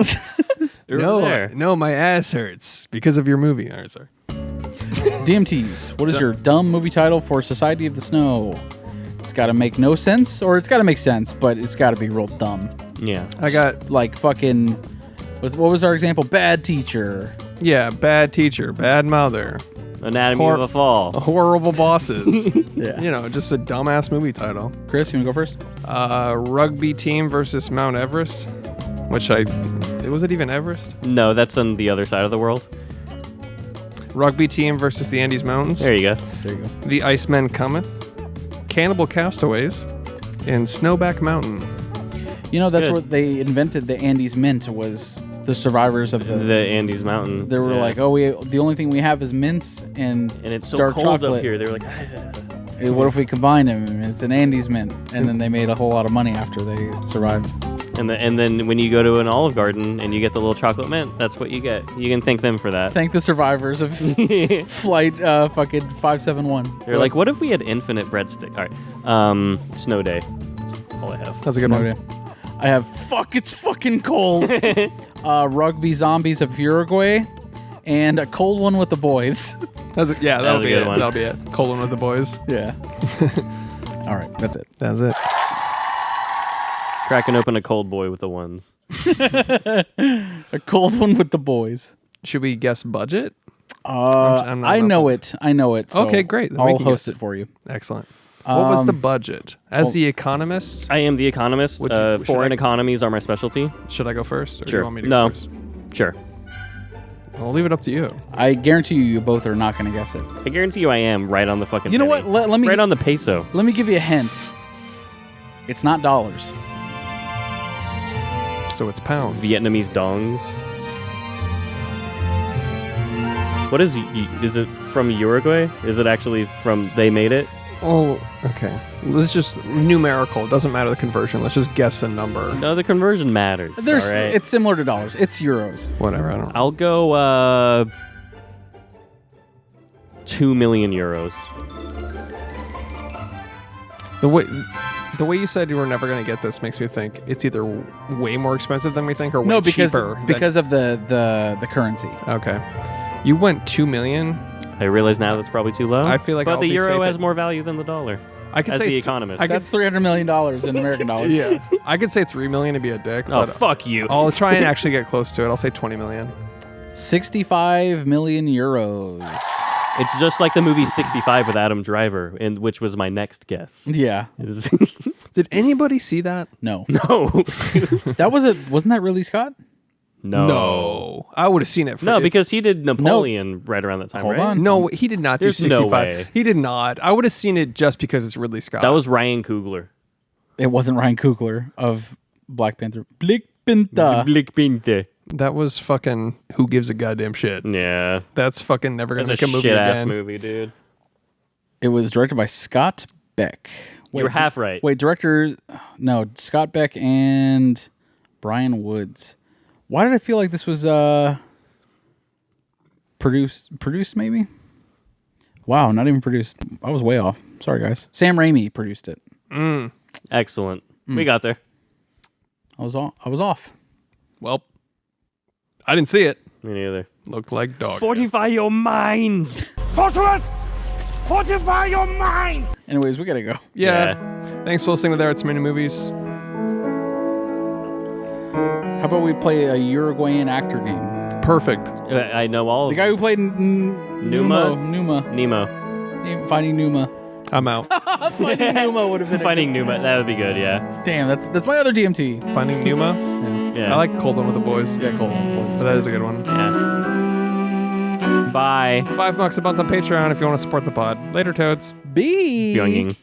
No, no, my ass hurts because of your movie. All right, sorry. DMTs. What is your dumb movie title for Society of the Snow? It's got to make no sense, or it's got to make sense, but it's got to be real dumb. Yeah. I got like fucking. What was our example? Bad teacher. Yeah, bad teacher, bad mother. Anatomy of a Fall. Horrible bosses. Yeah. You know, just a dumbass movie title. Chris, you want to go first? Rugby team versus Mount Everest. Was it even Everest? No, that's on the other side of the world. Rugby team versus the Andes Mountains. There you go. There you go. The Icemen Cometh. Cannibal Castaways. And Snowback Mountain. You know, that's where they invented the Andes Mint, was the survivors of the Andes Mountain. They were like, the only thing we have is mints and it's so dark cold chocolate up here. They were like, hey, what if we combine them? It's an Andes Mint. And then they made a whole lot of money after they survived. And then when you go to an Olive Garden and you get the little chocolate mint, that's what you get. You can thank them for that. Thank the survivors of flight fucking 571. They're like, what if we had infinite breadstick? All right. Snow Day. That's all I have. That's a good one. Day. I have it's fucking cold. Rugby Zombies of Uruguay, and a cold one with the boys. That'll be it. That'll be it. Cold one with the boys. Yeah. All right, that's it. That's it. Cracking open a cold boy with the ones. A cold one with the boys. Should we guess budget? I know it. So okay, great. Then I'll host it for you. Excellent. What was the budget? As the economist? I am the economist. Foreign economies are my specialty. Should I go first? Or Sure. do you want me to go first? Sure. I'll leave it up to you. I guarantee you both are not going to guess it. I guarantee you I am right on the fucking You know penny. what? Let me right on the peso. Let me give you a hint. It's not dollars. So it's pounds. Vietnamese dongs. What is it from Uruguay? Is it actually from they made it? Oh, okay. Let's just numerical. It doesn't matter the conversion. Let's just guess a number. No, the conversion matters. All right? It's similar to dollars. It's euros. Whatever. I don't know. I'll go 2 million euros. The way you said you were never going to get this makes me think it's either way more expensive than we think or way cheaper. Because of the currency. Okay. You went 2 million. I realize now that's probably too low. I feel like but I'll the be euro safe has at- more value than the dollar. I could as say the economist. That's $300 million in American dollars. Yeah. I could say 3 million to be a dick. Oh, but fuck you. I'll try and actually get close to it. I'll say 20 million. 65 million euros. It's just like the movie 65 with Adam Driver, which was my next guess. Yeah. Did anybody see that? No. No. Wasn't that Ridley Scott? No. I would have seen it. No, because he did Napoleon right around that time, Hold right? on. No, he did not do There's 65. no way. He did not. I would have seen it just because it's Ridley Scott. That was Ryan Coogler. It wasn't Ryan Coogler of Black Panther. Black Panther. That was fucking Who Gives a Goddamn Shit. Yeah. That's fucking never going to That's make a movie shit-ass again. movie, dude. It was directed by Scott Beck. You were half right. Wait, director... No, Scott Beck and Brian Woods. Why did I feel like this was produced maybe? Wow, not even produced. I was way off. Sorry, guys. Sam Raimi produced it. Excellent. We got there. I was off. Well, I didn't see it. Me neither. Looked like dog. Fortify your minds. Sorceress! Fortify your mind! Anyways, we gotta go. Yeah. Thanks for listening to There It's Many Movies. How about we play a Uruguayan actor game? Perfect. I know all The of guy who played Nemo. Nemo. Finding Numa. I'm out. Finding Numa would have been. Finding Numa. That would be good. Yeah. Damn, that's my other DMT. Finding Numa. Yeah. I like Cold One with the Boys. Yeah, Cold One with the Boys. So that is a good one. Yeah. Bye. $5 a month on Patreon if you want to support the pod. Later, toads. B. Pyongyang.